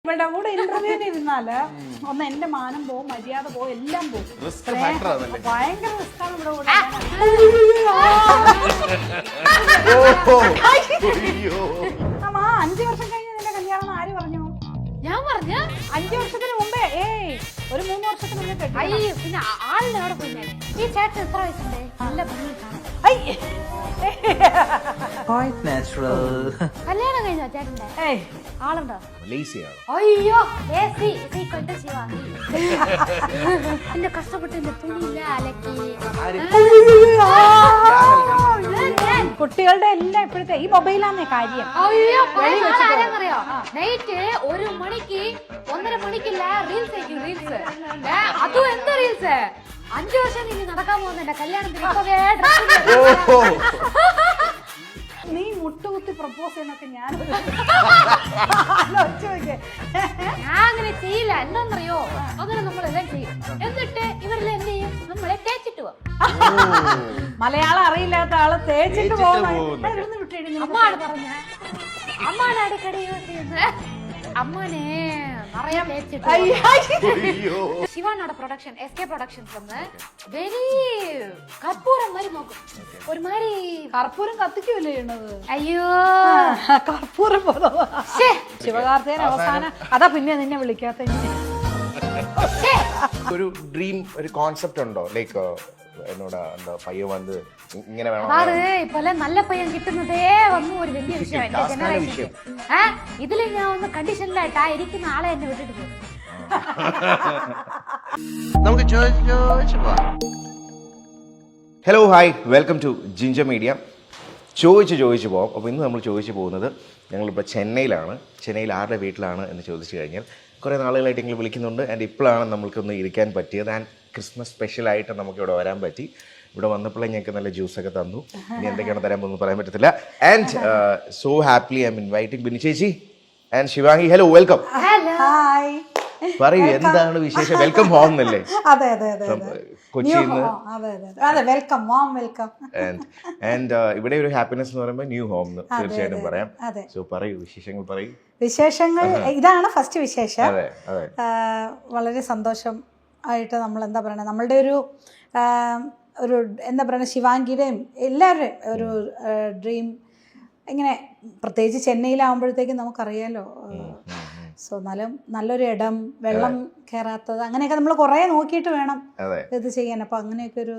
ഇവളുടെ കൂടെ ഇന്റർവ്യൂവിന് ഇരുന്നാല് ഒന്ന് എന്റെ മാനം പോവും, മര്യാദ പോവും, എല്ലാം പോവും. ഭയങ്കര റിസ്ക്കാണ് ഇവിടെ കൂടെ. അമ്മ 5 വർഷം കഴിഞ്ഞ് നിന്റെ കല്യാണം ആര് പറഞ്ഞു? ഞാൻ പറഞ്ഞ 5 വർഷത്തിന് മുമ്പേ. ഒരു 3 വർഷത്തിന് മുന്നേ കെട്ടി. പിന്നെ ആളിന് എവിടെ പോയി? ഈ ചേട്ടൻ എത്ര വയസ്സുണ്ട്? നല്ല ഭംഗി കാണാം. കല്യാണം കഴിഞ്ഞോ ചേട്ടന്റെ? ആളുണ്ടോ? അയ്യോ എന്റെ കഷ്ടപ്പെട്ട് എന്റെ തുണിയില്ല അലക്കി. കുട്ടികളുടെ എല്ലാം ഇപ്പോഴത്തെ ഈ മൊബൈലാന്നേ കാര്യം. അയ്യോ ആരാന്നറിയോ? നൈറ്റ് 1 മണിക്ക് 1:30 മണിക്കില്ല റീൽസ് ആയിരിക്കും. റീൽസ് അതും എന്താ റീൽസ്? 5 വർഷം നീ നടക്കാൻ പോകുന്ന എന്റെ കല്യാണത്തിന് നീ മുട്ടുകുത്തി പ്രപ്പോസ് ചെയ്യുന്നൊക്കെ ഞാൻ അങ്ങനെ ചെയ്യില്ല. എന്താന്നറിയോ? അങ്ങനെ നമ്മളെല്ലാം ചെയ്യും. എന്നിട്ട് ഇവരെല്ലാം എന്ത് ചെയ്യും? നമ്മളെ തേച്ചിട്ട് പോകും. മലയാളം അറിയില്ലാത്ത ആള് തേച്ചിട്ട് പോകുന്ന അമ്മാണ് പറഞ്ഞ അമ്മാണ് അടിക്കടി യൂസ് ചെയ്യുന്നത്. അമ്മാനെ അറിയാൻ ശിവാനോടെ പ്രൊഡക്ഷൻ SK പ്രൊഡക്ഷൻസ് വെരി കർപ്പൂരം മാതിരി നോക്കും. ഒരു മാതിരി കർപ്പൂരം കത്തിക്കൂല്ലേ ചെയ്യണത്? അയ്യോ കർപ്പൂരം ശിവകാർത്തികൻ അവസാനം അതാ പിന്നെ നിന്നെ വിളിക്കാത്ത. ഒരു ഡ്രീം ഒരു കോൺസെപ്റ്റ് ഉണ്ടോ? ലൈക്ക് എന്നോട് എന്താ പയ്യൻ വന്ന് ഇങ്ങനെ വേണം? ഇപ്പല്ലേ നല്ല പയ്യൻ കിട്ടുന്നതേ വന്നു ഒരു വലിയ വിഷയം. ഇതില് ഞാൻ ഒന്ന് കണ്ടീഷനിലായിട്ടാ ഇരിക്കുന്ന ആളെ എന്നെ വിട്ടിട്ട് പോകും. Hello hi welcome to Ginger Media. ചോദിച്ചു പോകാം. അപ്പോൾ ഇന്ന് നമ്മൾ ചോദിച്ചു പോകുന്നത് ഞങ്ങളിപ്പോൾ ചെന്നൈയിലാണ്. ചെന്നൈയിൽ ആരുടെ വീട്ടിലാണ് എന്ന് ചോദിച്ചു കഴിഞ്ഞാൽ കുറേ നാളുകളായിട്ട് നിങ്ങൾ വിളിക്കുന്നുണ്ട്. ആൻഡ് ഇപ്പോഴാണ് നമ്മൾക്കൊന്ന് ഇരിക്കാൻ പറ്റിയത്. ആൻഡ് ക്രിസ്മസ് സ്പെഷ്യലായിട്ട് നമുക്കിവിടെ വരാൻ പറ്റി. ഇവിടെ വന്നപ്പോഴേ ഞങ്ങൾക്ക് നല്ല ജ്യൂസൊക്കെ തന്നു. ഇനി എന്തൊക്കെയാണ് തരാൻ പോകുന്നത് പറയാൻ പറ്റത്തില്ല. And so happily I M inviting Bini ചേച്ചി ആൻഡ് ശിവാംഗി. Hello welcome. പറയൂ എന്താണ് വിശേഷം? വെൽക്കം ഹോം എന്നല്ലേ? കൊച്ചിയിൽ നിന്ന് വെൽക്കം വെൽക്കം. ആൻഡ് ഇവിടെ ഒരു ഹാപ്പിനെസ് എന്ന് പറയുമ്പോൾ ന്യൂ ഹോം എന്ന് തീർച്ചയായിട്ടും പറയാം. സോ പറയൂ വിശേഷങ്ങൾ പറയൂ. വിശേഷങ്ങൾ ഇതാണ് ഫസ്റ്റ് വിശേഷം. വളരെ സന്തോഷം ആയിട്ട് നമ്മൾ എന്താ പറയണത്, നമ്മളുടെ ഒരു എന്താ പറയുക ശിവാംഗിയുടെയും എല്ലാവരുടെയും ഒരു ഡ്രീം ഇങ്ങനെ പ്രത്യേകിച്ച് ചെന്നൈയിലാവുമ്പോഴത്തേക്കും നമുക്കറിയാലോ. സോ നല്ലൊരു ഇടം, വെള്ളം കയറാത്തത്, അങ്ങനെയൊക്കെ നമ്മൾ കുറേ നോക്കിയിട്ട് വേണം ഇത് ചെയ്യാൻ. അപ്പൊ അങ്ങനെയൊക്കെ ഒരു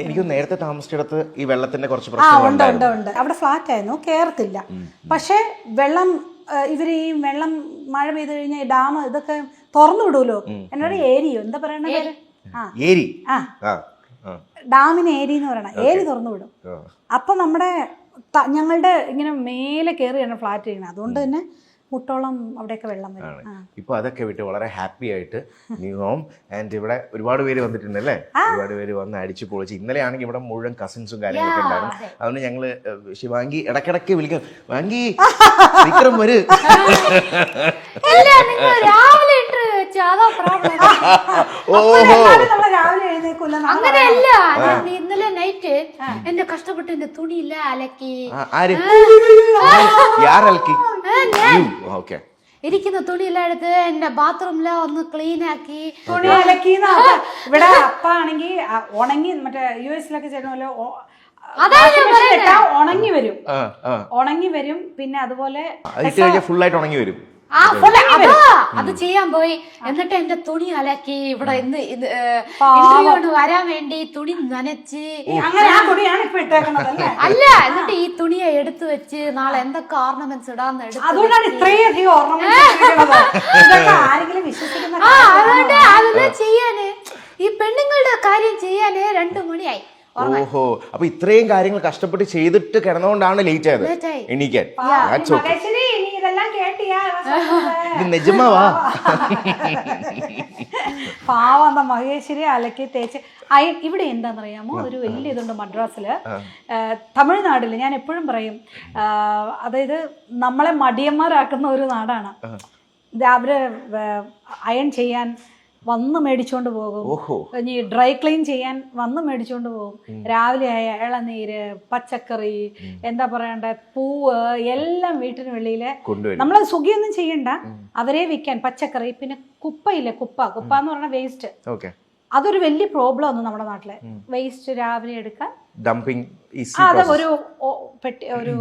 എനിക്ക് നേരത്തെ താമസിച്ചിടത്ത് ഈ വെള്ളത്തിന്റെ കുറച്ച് ഉണ്ട്. അവിടെ ഫ്ലാറ്റ് ആയിരുന്നു, കയറത്തില്ല. പക്ഷെ വെള്ളം ഇവര് ഈ വെള്ളം മഴ പെയ്തു കഴിഞ്ഞാൽ ഡാം ഇതൊക്കെ തുറന്നു വിടുമല്ലോ. എന്നോട് ഏരിയോ എന്താ പറയണത്? ഡാമിന് ഏരി എന്ന് പറയണ, ഏരി തുറന്നു വിടും. അപ്പൊ നമ്മുടെ ഞങ്ങളുടെ ഇങ്ങനെ മേലെ കയറിയാണ് ഫ്ലാറ്റ് ചെയ്യണത്. അതുകൊണ്ട് തന്നെ മുട്ടോളം അവിടെയൊക്കെ വെള്ളം വരും. ഇപ്പൊ അതൊക്കെ വിട്ട് വളരെ ഹാപ്പി ആയിട്ട് ന്യൂ ഹോം. ആൻഡ് ഇവിടെ ഒരുപാട് പേര് വന്നിട്ടുണ്ട് അല്ലേ? ഒരുപാട് പേര് വന്ന് അടിച്ചു പൊളിച്ച്. ഇന്നലെ ആണെങ്കിൽ ഇവിടെ മുഴുവൻ കസിൻസും കാര്യങ്ങളൊക്കെ ഉണ്ടായിരുന്നു. അതുകൊണ്ട് ഞങ്ങള് ശിവാംഗി ഇടയ്ക്കിടയ്ക്ക് വിളിക്കാം, വാങ്കി വിക്രം വര്. അങ്ങനെയല്ല, ഇന്നലെ നൈറ്റ് എന്റെ കഷ്ടപ്പെട്ട് എന്റെ തുണിയില്ല അലക്കി. ഇരിക്കുന്ന തുണിയെല്ലാം എടുത്ത് എന്റെ ബാത്റൂമില് ഒന്ന് ക്ലീൻ ആക്കി തുണി അലക്കി. ഇവിടെ അപ്പ ആണെങ്കിൽ ഉണങ്ങി മറ്റേ US ചെയ്യുന്ന ഉണങ്ങി വരും. പിന്നെ അതുപോലെ ഫുള്ളായിട്ട് ഉണങ്ങി വരും. അത് ചെയ്യാൻ പോയി. എന്നിട്ട് എന്റെ തുണി അലക്കി ഇവിടെ ഇന്ന് ഇന്റർവ്യൂവിന് വരാൻ വേണ്ടി തുണി നനച്ച് അല്ല, എന്നിട്ട് ഈ തുണിയെ എടുത്തു വെച്ച് നാളെ എന്തൊക്കെ ഓർണമെന്റ്സ് ഇടാന്ന് അതുകൊണ്ട് അതെല്ലാം ചെയ്യാന് ഈ പെണ്ണുങ്ങളുടെ കാര്യം ചെയ്യാന് 2 മണിയായി. ഓഹോ, അപ്പൊ ഇത്രയും കാര്യങ്ങൾ കഷ്ടപ്പെട്ട് ചെയ്തിട്ട് കിടന്നുകൊണ്ടാണ് ലേറ്റ് ആയത് എണീക്കാൻ. പാവ മഹേശ്വരി അലക്കി തേച്ച്. ഇവിടെ എന്താണെന്നറിയാമോ, ഒരു വലിയ ഇതുണ്ട് മദ്രാസില്, തമിഴ്നാട്ടില്. ഞാൻ എപ്പോഴും പറയും, അതായത് നമ്മളെ മടിയന്മാരാക്കുന്ന ഒരു നാടാണ്. അവര് അയൺ ചെയ്യാൻ വന്ന് മേടിച്ചോണ്ട് പോകും. ഇനി ഡ്രൈ ക്ലീൻ ചെയ്യാൻ വന്ന് മേടിച്ചോണ്ട് പോകും. രാവിലെ ആയ ഇളനീര്, പച്ചക്കറി, എന്താ പറയണ്ട, പൂവ് എല്ലാം വീട്ടിന് വെളിയില് നമ്മൾ സുഖിയൊന്നും ചെയ്യണ്ട, അവരെ വിൽക്കാൻ. പച്ചക്കറി, പിന്നെ കുപ്പയില്ലേ, കുപ്പ എന്ന് പറഞ്ഞ വേസ്റ്റ്, അതൊരു വലിയ പ്രോബ്ലം ഒന്നും നമ്മുടെ നാട്ടില്. വേസ്റ്റ് രാവിലെ എടുക്കാൻ അത് ഒരു പെട്ടി, ഒരു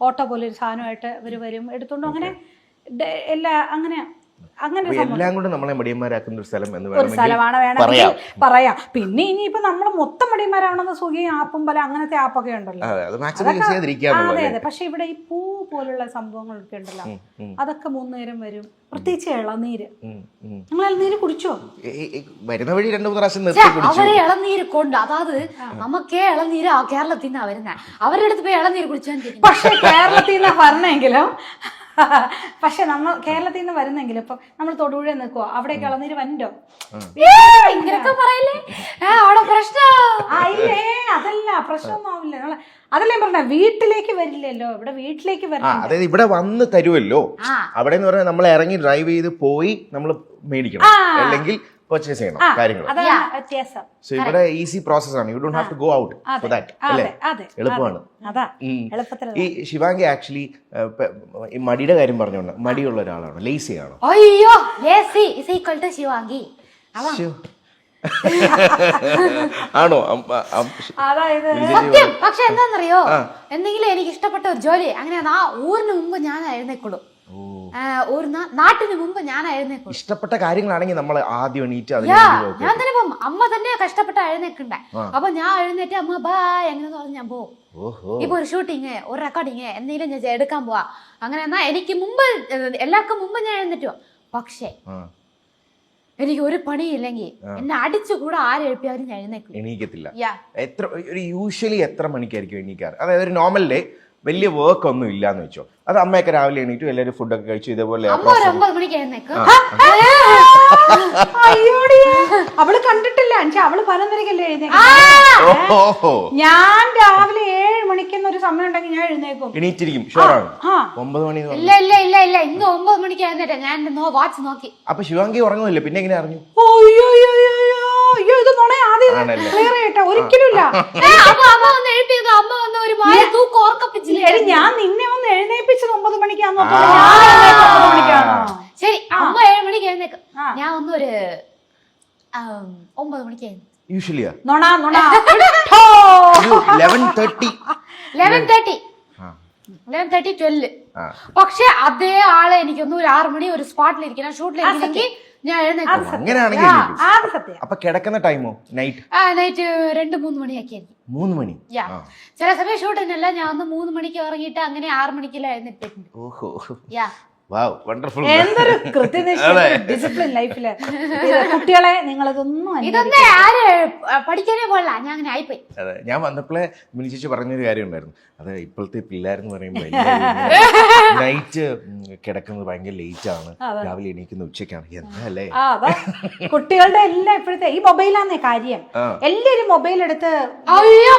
ഓട്ടോ പോലെ ഒരു സാധനമായിട്ട് ഇവര് വരും, എടുത്തോണ്ട് അങ്ങനെ അങ്ങനെ എല്ലാം കൊണ്ട് നമ്മളെ മടിയന്മാരാക്കുന്ന ഒരു സ്ഥലം ഒരു സ്ഥലമാണ് വേണമെങ്കിൽ പറയാം. പിന്നെ ഇനിയിപ്പോ നമ്മള് മൊത്തം മടിയന്മാരാണെന്ന് സുഖി ആപ്പും പോലെ അങ്ങനത്തെ ആപ്പൊക്കെ ഉണ്ടല്ലോ. അതെ അതെ. പക്ഷെ ഇവിടെ ഈ പൂ പോലുള്ള സംഭവങ്ങളൊക്കെ ഉണ്ടല്ലോ, അതൊക്കെ 3 നേരം വരും. പ്രത്യേകിച്ച് ഇളനീര്. നിങ്ങൾ ഇളനീര് കുടിച്ചോ? വരുന്ന വഴി 2-3 പ്രാവശ്യം നിർത്തി കുടിച്ചു. അവരെ ഇളനീര് കൊണ്ട്, അതായത് നമുക്കേ ഇളനീര് കേരളത്തിൽ നിന്നാ വരുന്നത്, അവരുടെ അടുത്ത് പോയി ഇളനീര് കുടിച്ചാൽ. പക്ഷെ കേരളത്തിൽ നിന്നാ പറഞ്ഞെങ്കിലും പക്ഷെ നമ്മൾ കേരളത്തിൽ നിന്ന് വരുന്നെങ്കിലും ഇപ്പൊ നമ്മൾ തൊടുപുഴ നിൽക്കുവോ, അവിടേക്ക് ഇളനീര് വന്നോ? ഇങ്ങനൊക്കെ പറയല്ലേ, അവിടെ പ്രശ്നമില്ലേ? അതല്ല, പ്രശ്നമൊന്നും ആവില്ല. അതല്ലേ പറഞ്ഞ, വീട്ടിലേക്ക് വരില്ലല്ലോ. ഇവിടെ വീട്ടിലേക്ക് വരണം. അതായത് ഇവിടെ വന്ന് തരുമല്ലോ. അവിടെ എന്ന് പറഞ്ഞാൽ നമ്മൾ ഇറങ്ങി ഡ്രൈവ് ചെയ്ത് പോയി നമ്മൾ മേടിക്കണം, അല്ലെങ്കിൽ പർച്ചേസ് ചെയ്യണം കാര്യങ്ങൾ. സോ ഇവിടെ ഈസി പ്രോസസ് ആണ്. You don't have to go out for that. അല്ലേ? എളുപ്പമാണ്. ഈ ശിവാംഗി ആക്ച്വലി ഈ മടിയുടെ കാര്യം പറഞ്ഞോണ്ട് മടിയുള്ള ഒരാളാണ്, ലേസി ആണോ? അയ്യോ, lazy is equal to Shivangi ആണോ? സത്യം. പക്ഷെ എന്താണെന്നറിയോ, എന്തെങ്കിലും എനിക്ക് ഇഷ്ടപ്പെട്ട ഒരു ജോലി അങ്ങനെ ഊരിന് മുമ്പ് ഞാൻ എഴുന്നേക്കുള്ളൂ, നാട്ടിന് മുമ്പ് ഞാൻ എഴുന്നേക്കും. ഇഷ്ടപ്പെട്ട കാര്യങ്ങളാണെങ്കിൽ നമ്മൾ ആദ്യം എണീറ്റ് ഞാൻ തന്നെ പോകും. അമ്മ തന്നെ കഷ്ടപ്പെട്ട എഴുന്നേക്കണ്ടേ, അപ്പൊ ഞാൻ എഴുന്നേറ്റ് അമ്മ ബായ് അങ്ങനെ പറഞ്ഞ് ഞാൻ പോകും. ഇപ്പൊ ഒരു ഷൂട്ടിങ്, ഒരു റെക്കോർഡിങ് എന്തെങ്കിലും ഞാൻ എടുക്കാൻ പോവാ, അങ്ങനെ എന്നാ എനിക്ക് മുമ്പ്, എല്ലാവർക്കും മുമ്പ് ഞാൻ എഴുന്നേറ്റോ. പക്ഷേ എനിക്ക് ഒരു പണിയില്ലെങ്കിൽ എന്നെ അടിച്ചുകൂടെ ആരെഴുപ്പിയാലും ഞാൻ എണീക്കത്തില്ല. യൂഷ്വലി എത്ര മണിക്കായിരിക്കും എണീക്കാറ്? അതായത് ഒരു നോർമൽ ഡേ, വലിയ വർക്ക് ഒന്നും ഇല്ലാന്ന് വെച്ചോ, അത് അമ്മയൊക്കെ രാവിലെ എണീറ്റു എല്ലാവരും ഫുഡൊക്കെ കഴിച്ചു, ഇതേപോലെ അവള് കണ്ടിട്ടില്ല. അവള് 11:30 എഴുന്നേക്കും. ഞാൻ രാവിലെ 7 മണിക്കെന്ന് ഒരു സമയം ഉണ്ടെങ്കിൽ ഞാൻ എഴുന്നേക്കും, എണീറ്റിരിക്കും. ഷുവറാണ്? 9 മണി? ഇല്ല, ഇന്ന് 9 മണിക്ക് എഴുന്നേറ്റാ. ഞാൻ വാച്ച് നോക്കി. അപ്പൊ ശിവാംഗി ഉറങ്ങുന്നില്ല, പിന്നെ എങ്ങനെ അറിഞ്ഞു? അയ്യോ, ഇത് നുണ. ആദ്യം ക്ലിയർ ആയിട്ടാ, ഒരിക്കലുമില്ല. ഞാൻ നിന്നെ ഒന്ന് എഴുന്നേപ്പിച്ചത് 9 മണിക്കാണോ? ശരി, അമ്മ 7 മണിക്ക് എഴുന്നേക്കും, ഞാൻ ഒന്നൊരു 9 മണിക്ക് എഴുന്നേക്കും. യൂഷ്വലിയാ? 11:30 12. പക്ഷെ അതേ ആളെ എനിക്കൊന്നും ഒരു 6 മണി ഒരു സ്പോട്ടിലിരിക്കണം, ഷൂട്ടിലിരിക്കണമെങ്കിൽ ഞാൻ എഴുന്നേക്കും. അങ്ങനെയാണെങ്കിൽ അപ്പൊ കിടക്കുന്ന ടൈമോ? നൈറ്റ് 2-3 മണിയൊക്കെയായിരിക്കും. 3 മണി? ചില സമയം ഷൂട്ടിനല്ല, ഞാൻ ഒന്ന് 3 മണിക്ക് ഇറങ്ങിയിട്ട് അങ്ങനെ 6 മണിക്കെല്ലാം എഴുന്നേറ്റിട്ടുണ്ട്. എന്തൊരു ഡിസിപ്ലിൻ ലൈഫില്. കുട്ടികളെ നിങ്ങളിതൊന്നും ആര് പഠിക്കാനേ പോല, ഞാൻ അങ്ങനെ ആയിപ്പോയി. അതെ, ഞാൻ വന്നപ്പോഴേ മിനി ചേച്ചി പറഞ്ഞൊരു കാര്യം ഉണ്ടായിരുന്നു. അത് ഇപ്പോഴത്തെ പിള്ളേരെന്ന് പറയുമ്പോൾ നൈറ്റ് കിടക്കുന്നത് ഭയങ്കര ലേറ്റ് ആണ്, രാവിലെ എണീക്കുന്ന ഉച്ചയ്ക്കാണ്. എന്താ കുട്ടികളുടെ എല്ലാം ഇപ്പോഴത്തെ ഈ മൊബൈലാന്നേ കാര്യം. എല്ലാരും മൊബൈൽ എടുത്ത് അറിയോ,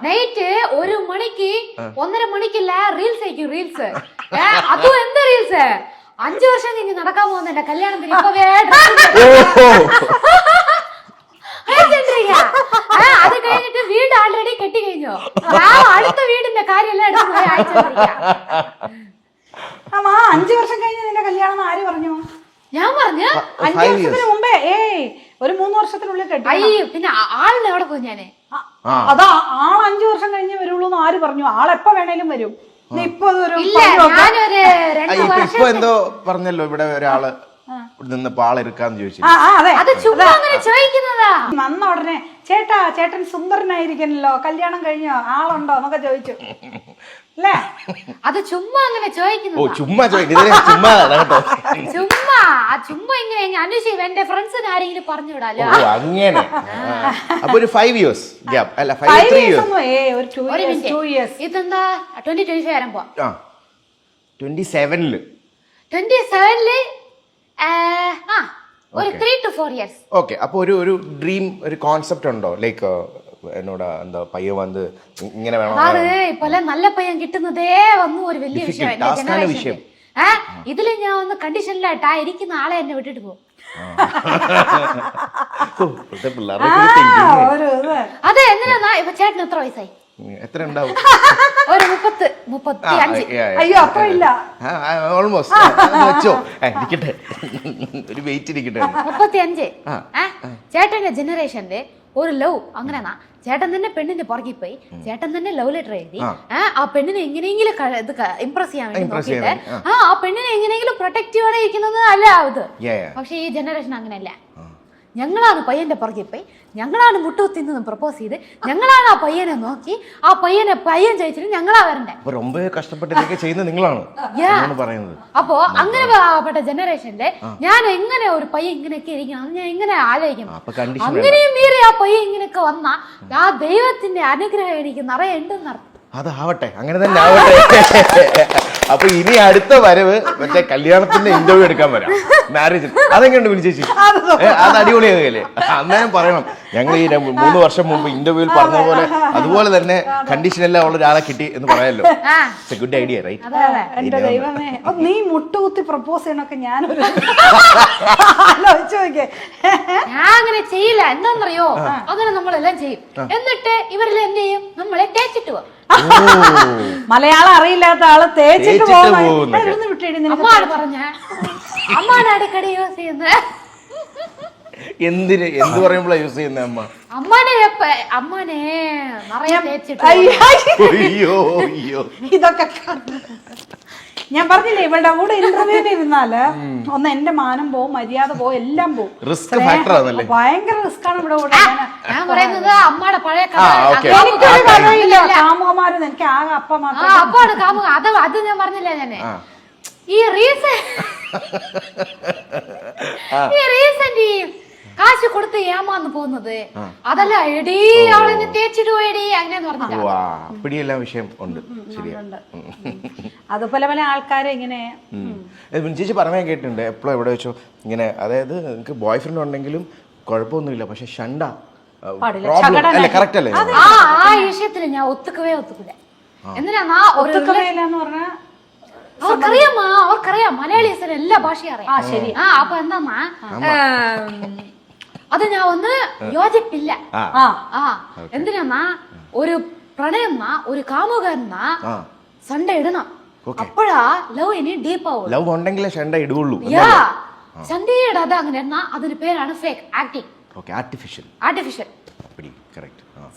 നൈറ്റ് 1 മണിക്ക് 1:30 മണിക്കില്ല റീൽസ് ആയിരിക്കും. റീൽസ് അതും എന്താ റീൽസ്? 5 വർഷം കഴിഞ്ഞ് നടക്കാൻ പോകുന്നുണ്ട് കല്യാണത്തിന്. അത് കഴിഞ്ഞിട്ട് വീട് ആൾറെഡി കെട്ടി കഴിഞ്ഞോ, അടുത്ത വീടിന്റെ കാര്യമെല്ലാം 5 വർഷം കഴിഞ്ഞ് നിന്റെ കല്യാണം ആര് പറഞ്ഞു? ഞാൻ പറഞ്ഞു 5 വർഷത്തിന് മുമ്പേ. ഒരു 3 വർഷത്തിനുള്ളിൽ കെട്ടി. അയ്യോ, പിന്നെ ആളിന് എവിടെ പോയി? ഞാന് അതാ, ആൾ 5 വർഷം കഴിഞ്ഞ് വരുള്ളൂ എന്ന് ആര് പറഞ്ഞു? ആളെപ്പോ വേണേലും വരും. ഇപ്പൊ എന്തോ പറഞ്ഞല്ലോ, ഇവിടെ ഒരാള് നിന്നപ്പോ ആളെടുക്കാന്ന് ചോദിച്ചു. വന്ന ഉടനെ ചേട്ടൻ സുന്ദരനായിരിക്കണല്ലോ, കല്യാണം കഴിഞ്ഞോ, ആളുണ്ടോ എന്നൊക്കെ ചോദിച്ചു അല്ലേ? അത് ചുമ്മാ അങ്ങനെ ചോദിക്കുന്നു. ചുമ്മാ ഇങ്ങനെ അന്വേഷിക്കും. എന്റെ ഫ്രണ്ട്സിന് ആരെങ്കിലും പറഞ്ഞു വിടാലോ. അങ്ങനെ അപ്പൊ ഒരു 5 years ഗ്യാപ്പ് അല്ല, 3 years. ഇതെന്താ 2025 വരാൻ പോവാ. 27 ഒരു 3 to 4 years. ഓക്കെ. അപ്പൊ ഒരു ഡ്രീം, ഒരു കോൺസെപ്റ്റ് ഉണ്ടോ? ലൈക്ക് എന്നോട് എന്താ പയ്യൻ വന്ന് ഇങ്ങനെ വേണം, ഇപ്പൊ നല്ല പയ്യൻ കിട്ടുന്നതേ വന്നു ഒരു വലിയ വിഷയം. ഇതില് ഞാൻ ഒന്ന് കണ്ടീഷനിലായിട്ടാ ഇരിക്കുന്ന ആളെ എന്നെ വിട്ടിട്ട് പോകും. അതെ, എന്തിനാ ഇപ്പൊ ചേട്ടന് എത്ര വയസ്സായി? എത്ര ഉണ്ടാവും? ഒരു 35. അയ്യോ അത്ര ഇല്ല, ഓൾമോസ്റ്റ്. വെച്ചോ, ഇരിക്കട്ടെ, ഒരു വെയിറ്റ് ഇരിക്കട്ടെ. 35. ചേട്ടന്റെ ജനറേഷന്റെ ഒരു ലവ് അങ്ങനെയാ. ചേട്ടൻ തന്നെ പെണ്ണിന്റെ പുറകിൽ പോയി, ചേട്ടൻ തന്നെ ലവ് ലെറ്റർ എഴുതി, ആ പെണ്ണിനെ എങ്ങനെയെങ്കിലും ഇംപ്രസ് ചെയ്യാൻ വേണ്ടി നോക്കിയിട്ട് ആ പെണ്ണിനെ എങ്ങനെയെങ്കിലും പ്രൊട്ടക്റ്റീവോടെ ഇരിക്കുന്നത് അല്ല ഇത്. പക്ഷെ ഈ ജനറേഷൻ അങ്ങനെയല്ല. ഞങ്ങളാണ് പയ്യന്റെ പുറകിൽ പോയി, ഞങ്ങളാണ് മുട്ടുകുത്തി നിന്ന് പ്രപ്പോസ് ചെയ്ത്, ഞങ്ങളാണ് ആ പയ്യനെ നോക്കി, ആ പയ്യൻ ചോദിച്ചിട്ട് ഞങ്ങളാ വരണ്ടേ. ரொம்ப കഷ്ടപ്പെട്ട് ചെയ്യുന്നത് നിങ്ങളാണ് പറയുന്നത്. അപ്പോ അങ്ങനെ പാവപ്പെട്ട ജനറേഷനിലെ ഞാൻ എങ്ങനെ ഒരു പയ്യൻ ഇങ്ങനെയൊക്കെ ഇരിക്കണം, ഞാൻ എങ്ങനെ ആലോചിക്കണം. അങ്ങനെയും മീറി ആ പയ്യൻ ഇങ്ങനെയൊക്കെ വന്നാ ആ ദൈവത്തിന്റെ അനുഗ്രഹം എനിക്ക് നിറയെ ഉണ്ടെന്നർത്ഥം. അതാവട്ടെ, അങ്ങനെ തന്നെ ആവട്ടെ. അപ്പൊ ഇനി അടുത്ത വരവ് മറ്റേ കല്യാണത്തിന്റെ ഇന്റർവ്യൂ എടുക്കാൻ വരാം, മാരേജ്. അതെങ്ങനെയുണ്ട് വിളിച്ചേച്ചി? അത് അടിപൊളിയാകല്ലേ? അന്നേരം പറയണം, ഞങ്ങൾ ഈ 3 വർഷം മുമ്പ് ഇന്റർവ്യൂവിൽ പറഞ്ഞ പോലെ അതുപോലെ തന്നെ കണ്ടീഷൻ എല്ലാം ഉള്ള ഒരാളെ കിട്ടി എന്ന് പറയാലോ. Good idea, right? എന്റെ ദൈവമേ, നീ മുട്ടുകുത്തി പ്രപ്പോസ് ചെയ്യണൊക്കെ ഞാനൊരു ആലോചിച്ചു നോക്കിയേ. ഞാൻ അങ്ങനെ ചെയ്യില്ല. എന്താണെന്നറിയോ, അങ്ങനെ നമ്മളെല്ലാം ചെയ്യും. എന്നിട്ട് ഇവരെല്ലാം എന്ത് ചെയ്യും? നമ്മളെ തേച്ചിട്ട് പോകും. മലയാളം അറിയില്ലാത്ത ആള് തേച്ചിട്ട് പോകുന്നു. അമ്മാണ് പറഞ്ഞ അമ്മാണ് അടിക്കടി യൂസ് ചെയ്യുന്നത്. എന്ത് പറയുമ്പോഴാ യൂസ് ചെയ്യുന്ന അമ്മ? അമ്മാനെ നിറയെ തേച്ചിട്ട്. ഇതൊക്കെ ഞാൻ പറഞ്ഞില്ലേ, ഇവളുടെ കൂടെ ഇന്റർവ്യൂവിന് ഇരുന്നാല് ഒന്ന് എന്റെ മാനം പോവും, മര്യാദ പോവും, എല്ലാം പോവും. ഭയങ്കര റിസ്ക് ആണ് ഇവിടെ കൂടെ. ഞാൻ പറയുന്നത് അമ്മയുടെ പഴയ എനിക്കൊരു കഥയില്ല. കാമുകമാരും എനിക്ക് ആകെ അപ്പ മാത്രം. അപ്പാണ് കാമുക. അത് ഞാൻ പറഞ്ഞില്ല. ഞാൻ ഈ റീസെന്റ് കാശ് കൊടുത്ത് ഏമാന്ന് പോകുന്നത് അതല്ല, എടീ അവളെ തേച്ചിട്ട് പോയടി അങ്ങനെയെന്ന് പറഞ്ഞില്ല. വിഷയം ഉണ്ട്. അത് പല പല ആൾക്കാരെ ഇങ്ങനെ ചേച്ചി പറയാൻ കേട്ടിട്ടുണ്ട് എപ്പോഴും എവിടെ വെച്ചോ ഇങ്ങനെ, അതായത് നിങ്ങൾക്ക് ബോയ് ഫ്രണ്ട് ഉണ്ടെങ്കിലും കുഴപ്പമൊന്നുമില്ല, പക്ഷെ ഷണ്ട കറക്റ്റ് അല്ലേ? ആ വിഷയത്തില് ഞാൻ ഒത്തുക്കില്ല. എന്തിനാ ഒത്തുക്കവയില്ലെന്ന് പറഞ്ഞാൽ അവർക്കറിയാം മലയാളീസിന് എല്ലാ ഭാഷയും അറിയാം. ശരി. അപ്പൊ എന്താ അത് ഞാൻ ഒന്ന് യോജിപ്പില്ല. എന്തിനാ ഒരു പ്രണയം ഒരു കാമുകന്നാ സൺഡേ ഇടണം, അപ്പോഴാ ലവ് ഇനി ഡീപ്പ് ആവും. ലവ് ഉണ്ടെങ്കിലേ സൺഡേ ഇടുള്ളൂ. സൺഡേ ഇടാതെ അങ്ങനെ അതിന് പേരാണ് ഫേക്ക് ആക്ടിങ്, ആർട്ടിഫിഷ്യൽ.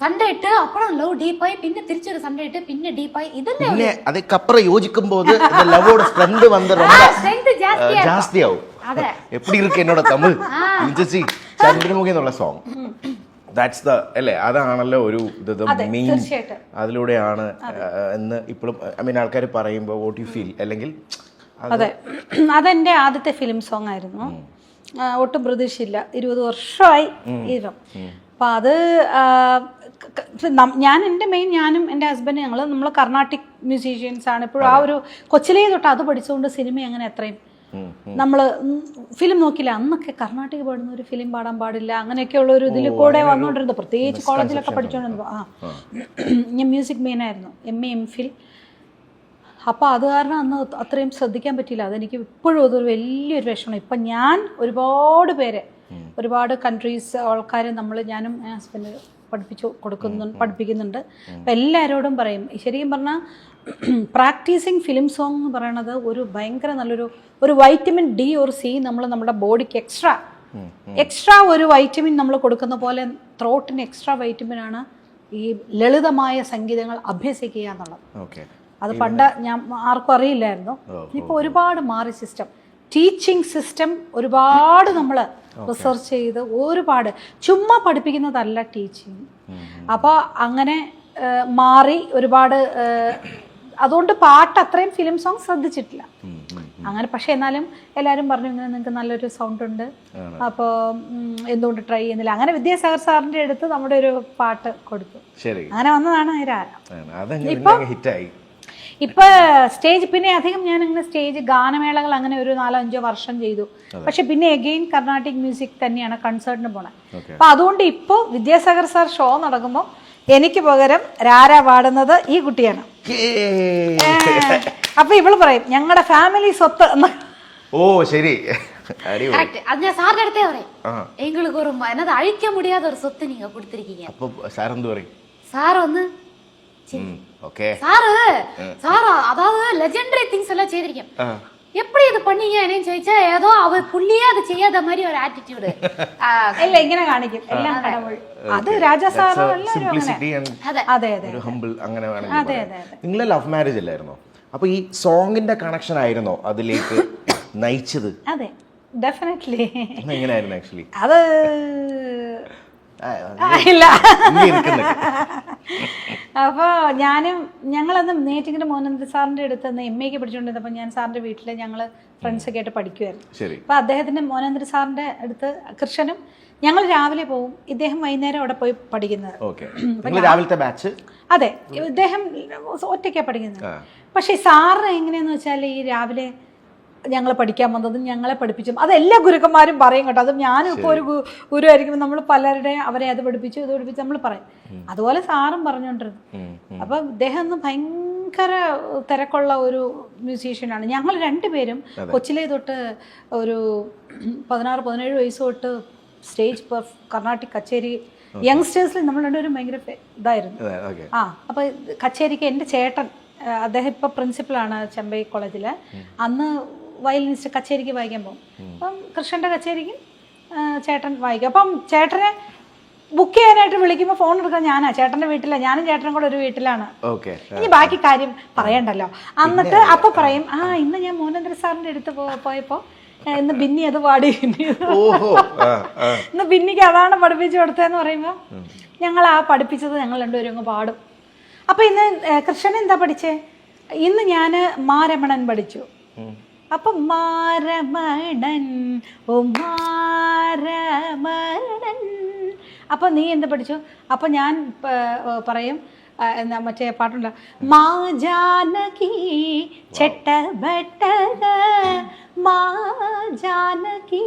സൺഡേ ഇട്ട് അപ്പുറം ലവ് ഡീപ്പായി, പിന്നെ തിരിച്ചൊരു സൺഡേ ഇട്ട് പിന്നെ ഡീപ്പായി. ഇതന്നെ அதுக்கப்புறம் யோசிக்கும் போது இந்த லவ்வோட ஸ்ட்ரெngth வந்து ரொம்ப ஜாஸ்தி ஆகும். எப்படி இருக்கு என்னோட தமிழ் ഇഞ്ചി ചന്ദ്രമുഖി എന്നുള്ള സോങ്, ദാറ്റ്സ് ദ അല്ലേ? അതാണല്ലോ ഒരു മെയിൻ, അതിലൂടെയാണ് എന്ന് ഇപ്പോഴും ഐ മീൻ ആൾക്കാർ പറയുമ്പോൾ വോട്ട് യു ഫീൽ അല്ലെങ്കിൽ? അതെ, അതെന്റെ ആദ്യത്തെ ഫിലിം സോങ് ആയിരുന്നു. ഒട്ടും പ്രതീക്ഷയില്ല. 20 വർഷമായി ഇപ്പം. അപ്പം അത് ഞാനും എൻ്റെ ഹസ്ബൻഡ് നമ്മൾ കർണാട്ടിക് മ്യൂസീഷ്യൻസ് ആണ്. ഇപ്പോഴും ആ ഒരു കൊച്ചിലേ തൊട്ട് അത് പഠിച്ചുകൊണ്ട് സിനിമ അങ്ങനെ അത്രയും നമ്മൾ ഫിലിം നോക്കില്ല. അന്നൊക്കെ കർണാട്ടിക് പാടുന്ന ഒരു ഫിലിം പാടാൻ പാടില്ല, അങ്ങനെയൊക്കെയുള്ള ഒരു ഇതിൽ കൂടെ വന്നുകൊണ്ടിരുന്നത്. പ്രത്യേകിച്ച് കോളേജിലൊക്കെ പഠിച്ചുകൊണ്ടിരുന്നത്. ഞാൻ മ്യൂസിക് മെയിനായിരുന്നു, MA MPhil. അപ്പോൾ അത് കാരണം അന്ന് അത്രയും ശ്രദ്ധിക്കാൻ പറ്റിയില്ല. അതെനിക്ക് ഇപ്പോഴും അതൊരു വലിയൊരു വിഷമമാണ്. ഇപ്പം ഞാൻ ഒരുപാട് കൺട്രീസ് ആൾക്കാരെ ഞാനും ഹസ്ബൻഡ് പഠിപ്പിക്കുന്നുണ്ട്. അപ്പം എല്ലാവരോടും പറയും, ശരിക്കും പറഞ്ഞാൽ പ്രാക്ടീസിങ് ഫിലിം സോങ് എന്ന് പറയണത് ഒരു ഭയങ്കര ഒരു വൈറ്റമിൻ D or C നമ്മുടെ ബോഡിക്ക് എക്സ്ട്രാ ഒരു വൈറ്റമിൻ നമ്മൾ കൊടുക്കുന്ന പോലെ ത്രോട്ടിന് എക്സ്ട്രാ വൈറ്റമിനാണ് ഈ ലളിതമായ സംഗീതങ്ങൾ അഭ്യസിക്കുക എന്നുള്ളത്. അത് പണ്ട് ഞാൻ ആർക്കും അറിയില്ലായിരുന്നു. ഇപ്പോൾ ഒരുപാട് മാറി സിസ്റ്റം, ടീച്ചിങ് സിസ്റ്റം ഒരുപാട് നമ്മൾ റിസർച്ച് ചെയ്ത് ഒരുപാട് ചുമ്മാ പഠിപ്പിക്കുന്നതല്ല ടീച്ചിങ്. അപ്പോൾ അങ്ങനെ മാറി ഒരുപാട്. അതുകൊണ്ട് പാട്ട് അത്രയും ഫിലിം സോങ് ശ്രദ്ധിച്ചിട്ടില്ല അങ്ങനെ. പക്ഷെ എന്നാലും എല്ലാവരും പറഞ്ഞു ഇങ്ങനെ നിങ്ങൾക്ക് നല്ലൊരു സൗണ്ട് ഉണ്ട്, അപ്പോൾ എന്തുകൊണ്ട് ട്രൈ ചെയ്യുന്നില്ല. അങ്ങനെ വിദ്യാസാഗർ സാറിന്റെ അടുത്ത് നമ്മുടെ ഒരു പാട്ട് കൊടുത്തു. അങ്ങനെ വന്നതാണ് ഇപ്പൊ സ്റ്റേജ്. പിന്നെ അധികം ഞാൻ അങ്ങനെ സ്റ്റേജ് ഗാനമേളകൾ അങ്ങനെ ഒരു 4-5 വർഷം ചെയ്തു. പക്ഷെ പിന്നെ എഗെയിൻ കർണാട്ടിക് മ്യൂസിക് തന്നെയാണ് കൺസേർട്ടിന് പോണത്. അപ്പൊ അതുകൊണ്ട് ഇപ്പോൾ വിദ്യാസാഗർ സാർ ഷോ നടക്കുമ്പോൾ എനിക്ക് പകരം രാര പാടുന്നത് ഈ കുട്ടിയാണ്. അപ്പൊ ഇവള് പറയും ഞങ്ങളുടെ ഫാമിലി സ്വത്ത് എന്ന്. ഓ ശരി, അടിപൊളി. Correct. அது நான் சார் இடத்தே வரேன். எங்களுக்கு ஒரு என்னது அழிக்க முடியாத ஒரு சொத்து நீங்க கொடுத்திருக்கீங்க. അപ്പൊ സാർ എന്ത് പറയും? சார் வந்து ഓക്കെ சார் அதாவது லெஜெண்டரி திங்ஸ் எல்லாம் செய்திருக்கேன். எப்படி இது பண்ணீங்க என்னன்னு ചോദിച്ചാ ഏതോ അവ പുള്ളിയെ അത് ചെയ്യാത്ത മാതിരി ഒരു ആറ്റിറ്റ്യൂഡ് ഇല്ല ഇങ്ങനെ കാണിക്കും എല്ലാം കടവുൾ. അത് രാജാ സാറോ സിംപ്ലിസിറ്റി ആൻഡ് അതെ അതെ ഒരു ഹംബിൾ അങ്ങനെ വേണമെങ്കിൽ. നിങ്ങളെ ലവ് മാരേജ് അല്ലായിരുന്നോ? അപ്പൊ ഈ സോങ്ങിന്റെ കണക്ഷൻ ആയിരുന്നോ അതിലേക്ക് നയിച്ചത്? അതെ ഡെഫിനറ്റ്ലി. എങ്ങനെയായിരുന്നു ആക്ച്വലി അത് ഇല്ല. അപ്പോൾ ഞങ്ങളന്ന് നേറ്റിങ്ങിന്റെ മോഹനന്ദ് സാറിന്റെ അടുത്ത് നിന്ന് MA പഠിച്ചുകൊണ്ടിരുന്നപ്പോൾ ഞാൻ സാറിന്റെ വീട്ടിൽ ഞങ്ങൾ ഫ്രണ്ട്സൊക്കെ ആയിട്ട് പഠിക്കുമായിരുന്നു. അപ്പോൾ അദ്ദേഹത്തിന്റെ മോഹനന്ദ് സാറിന്റെ അടുത്ത് കൃഷ്ണനും ഞങ്ങൾ രാവിലെ പോവും, ഇദ്ദേഹം വൈകുന്നേരം അവിടെ പോയി പഠിക്കുന്നത്. രാവിലത്തെ ബാച്ച്. അതെ, ഇദ്ദേഹം ഒറ്റയ്ക്കാണ് പഠിക്കുന്നത്. പക്ഷേ സാറിന് എങ്ങനെയാന്ന് വെച്ചാൽ ഈ രാവിലെ ഞങ്ങൾ പഠിക്കാൻ വന്നതും ഞങ്ങളെ പഠിപ്പിച്ചും അത് എല്ലാ ഗുരുക്കന്മാരും പറയും കേട്ടോ. അതും ഞാനും ഇപ്പോൾ ഒരു ഗുരു ആയിരിക്കുമ്പോൾ നമ്മൾ പലരുടെയും അവരെ അത് പഠിപ്പിച്ചു ഇത് പഠിപ്പിച്ച് നമ്മൾ പറയും. അതുപോലെ സാറും പറഞ്ഞുകൊണ്ടിരുന്നു. അപ്പം ഇദ്ദേഹം ഒന്ന് ഭയങ്കര തിരക്കുള്ള ഒരു മ്യൂസീഷ്യനാണ്. ഞങ്ങൾ രണ്ടുപേരും കൊച്ചിലെ തൊട്ട് ഒരു 16-17 വയസ്സ് തൊട്ട് സ്റ്റേജ് കർണാട്ടിക് കച്ചേരി യങ്സ്റ്റേഴ്സിൽ നമ്മൾ രണ്ടുപേരും ഭയങ്കര ഇതായിരുന്നു. അപ്പോൾ കച്ചേരിക്ക് എൻ്റെ ചേട്ടൻ, അദ്ദേഹം ഇപ്പോൾ പ്രിൻസിപ്പളാണ് ചെമ്പൈ കോളേജിൽ, അന്ന് വയലിനിസ്റ്റ് കച്ചേരിക്ക് വായിക്കാൻ പോകും. അപ്പം കൃഷ്ണൻ്റെ കച്ചേരിക്ക് ചേട്ടൻ വായിക്കും. അപ്പം ചേട്ടനെ ബുക്ക് ചെയ്യാനായിട്ട് വിളിക്കുമ്പോൾ ഫോൺ എടുക്കാൻ ഞാനാ, ചേട്ടൻ്റെ വീട്ടിലാണ്. ഞാനും ചേട്ടനും കൂടെ ഒരു വീട്ടിലാണ്. ഇനി ബാക്കി കാര്യം പറയണ്ടല്ലോ. എന്നിട്ട് അപ്പൊ പറയും ഇന്ന് ഞാൻ മോഹനന്ദ് സാറിൻ്റെ അടുത്ത് പോയപ്പോൾ ഇന്ന് ബിന്നി അത് പാടി, ഇന്ന് ബിന്നിക്ക് അതാണ് പഠിപ്പിച്ചു കൊടുത്തതെന്ന് പറയുമ്പോൾ ഞങ്ങൾ പഠിപ്പിച്ചത് ഞങ്ങൾ രണ്ടുപേരും അങ്ങ് പാടും. അപ്പം ഇന്ന് കൃഷ്ണൻ എന്താ പഠിച്ചേ? ഇന്ന് ഞാൻ മാരമണൻ പഠിച്ചു. അപ്പം മാരമണൻ ഓ മാരമണൻ. അപ്പം നീ എന്ത് പഠിച്ചു? അപ്പം ഞാൻ പറയും മറ്റേ പാട്ടുണ്ട്, മാ ജാനകി ചെട്ടബട്ടക മാ ജാനകി.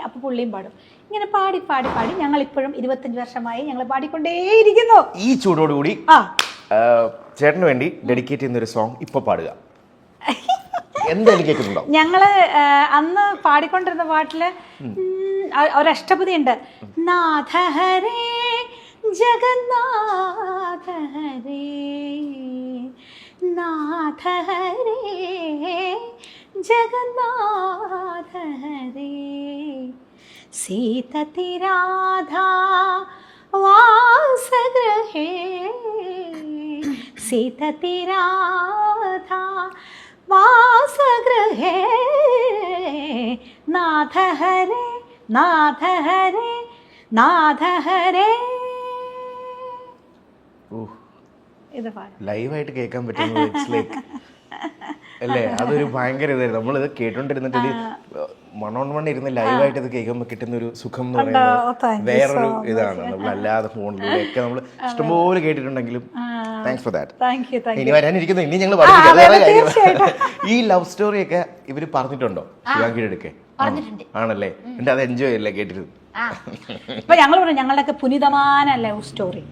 അപ്പം പുള്ളിയും പാടും. ഇങ്ങനെ പാടി പാടി പാടി ഞങ്ങൾ ഇപ്പോഴും 25 വർഷമായി ഞങ്ങൾ പാടിക്കൊണ്ടേയിരിക്കുന്നു. ഈ ചൂടോടുകൂടി ചേട്ടന് വേണ്ടി ഡെഡിക്കേറ്റ് ചെയ്യുന്ന ഒരു സോങ് ഇപ്പൊ പാടുക. എന്തായാലും കേൾക്കുന്നുണ്ടോ? ഞങ്ങള് അന്ന് പാടിക്കൊണ്ടിരുന്ന പാട്ടില് ഒരഷ്ടപതി ഉണ്ട്. നാഥഹരേ ജഗന്നാഥഹരേ നാഥഹരേ ജഗന്നാഥഹരേ സീതതി രാധാ വാസഗൃഹേ സീതതി രാധാ വാസഗൃഹേ നാഥഹരേ നാഥഹരേ നാഥഹരേ. ഇത് ലൈവായിട്ട് കേൾക്കാൻ പറ്റുന്നത് അല്ലേ? അതൊരു ഭയങ്കര ഇതായിരുന്നു. നമ്മളിത് കേട്ടോണ്ടിരുന്നിട്ട് 1-on-1 ഇരുന്ന് ലൈവായിട്ട് ഇത് കേൾക്കുമ്പോൾ കിട്ടുന്ന ഒരു സുഖം എന്ന് പറയുന്നത് വേറൊരു ഇതാണ്. നമ്മളല്ലാതെ ഫോണിലൂടെ ഒക്കെ നമ്മൾ ഇഷ്ടംപോലെ കേട്ടിട്ടുണ്ടെങ്കിലും താങ്ക്സ് ഫോർ ദാറ്റ്. ഇനി വരാനിരിക്കുന്നു, ഇനി ഞങ്ങൾ ഈ ലവ് സ്റ്റോറി ഒക്കെ ഇവര് പറഞ്ഞിട്ടുണ്ടോ ശിവാംഗിയുടെ അടുക്കെ? ആണല്ലേ? എന്നിട്ട് അത് എൻജോയ് ചെയ്യല്ലേ കേട്ടിരുന്നു? ഇപ്പൊ ഞങ്ങൾ പറഞ്ഞു ഞങ്ങളുടെയൊക്കെ പുനിതமான ലവ് സ്റ്റോറി.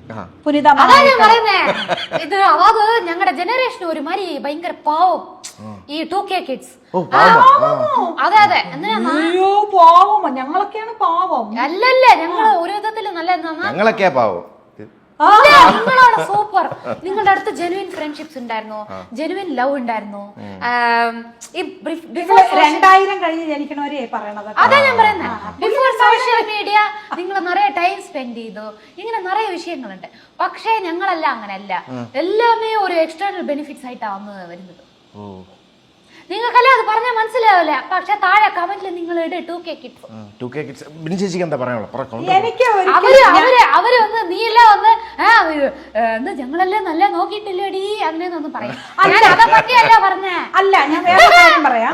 ഇത് അതായത് ഞങ്ങളുടെ ജനറേഷൻ ഒരു മാതിരി ഭയങ്കര പാവം ഈ 2K കിഡ്സ്. അതെ അതെ, പാവം ഞങ്ങളൊക്കെയാണ് പാവം. അല്ലല്ല, ഞങ്ങൾ ഒരു വിധത്തില് നല്ല ഞങ്ങളൊക്കെയാ പാവം. നിങ്ങളാണ് സൂപ്പർ. നിങ്ങളുടെ അടുത്ത് ജെനുവിൻ ഫ്രണ്ട്ഷിപ്സ് ഉണ്ടായിരുന്നു, ജെനുവിൻ ലവ് ഉണ്ടായിരുന്നു. 2000 കഴിഞ്ഞ് ജനിക്കണവരെ പറയണത്. അതാ ഞാൻ പറയുന്നത്. ബിഫോർ സോഷ്യൽ മീഡിയ നിങ്ങൾ നിറയെ ടൈം സ്പെൻഡ് ചെയ്തു, ഇങ്ങനെ നിറയെ വിഷയങ്ങളുണ്ട്. പക്ഷേ ഞങ്ങളല്ല, അങ്ങനെയല്ല. എല്ലാമേ ഒരു എക്സ്റ്റേണൽ ബെനിഫിറ്റ്സ് ആയിട്ടാണ് വന്ന് വരുന്നത്. നിങ്ങൾക്കല്ലേ അത് പറഞ്ഞാൽ മനസ്സിലാവില്ല. പക്ഷെ താഴെ കമന്റിൽ നിങ്ങൾ 2K കിഡ്സ് അവര് വന്ന് നീയെല്ലാം വന്ന് ഞങ്ങളെല്ലാം നല്ല നോക്കിയിട്ടില്ലേടി അങ്ങനെയൊന്നും പറയാം. അതേപറ്റിയല്ല പറഞ്ഞേ. അല്ല, ഞാൻ വേറെ കാര്യം പറയാം.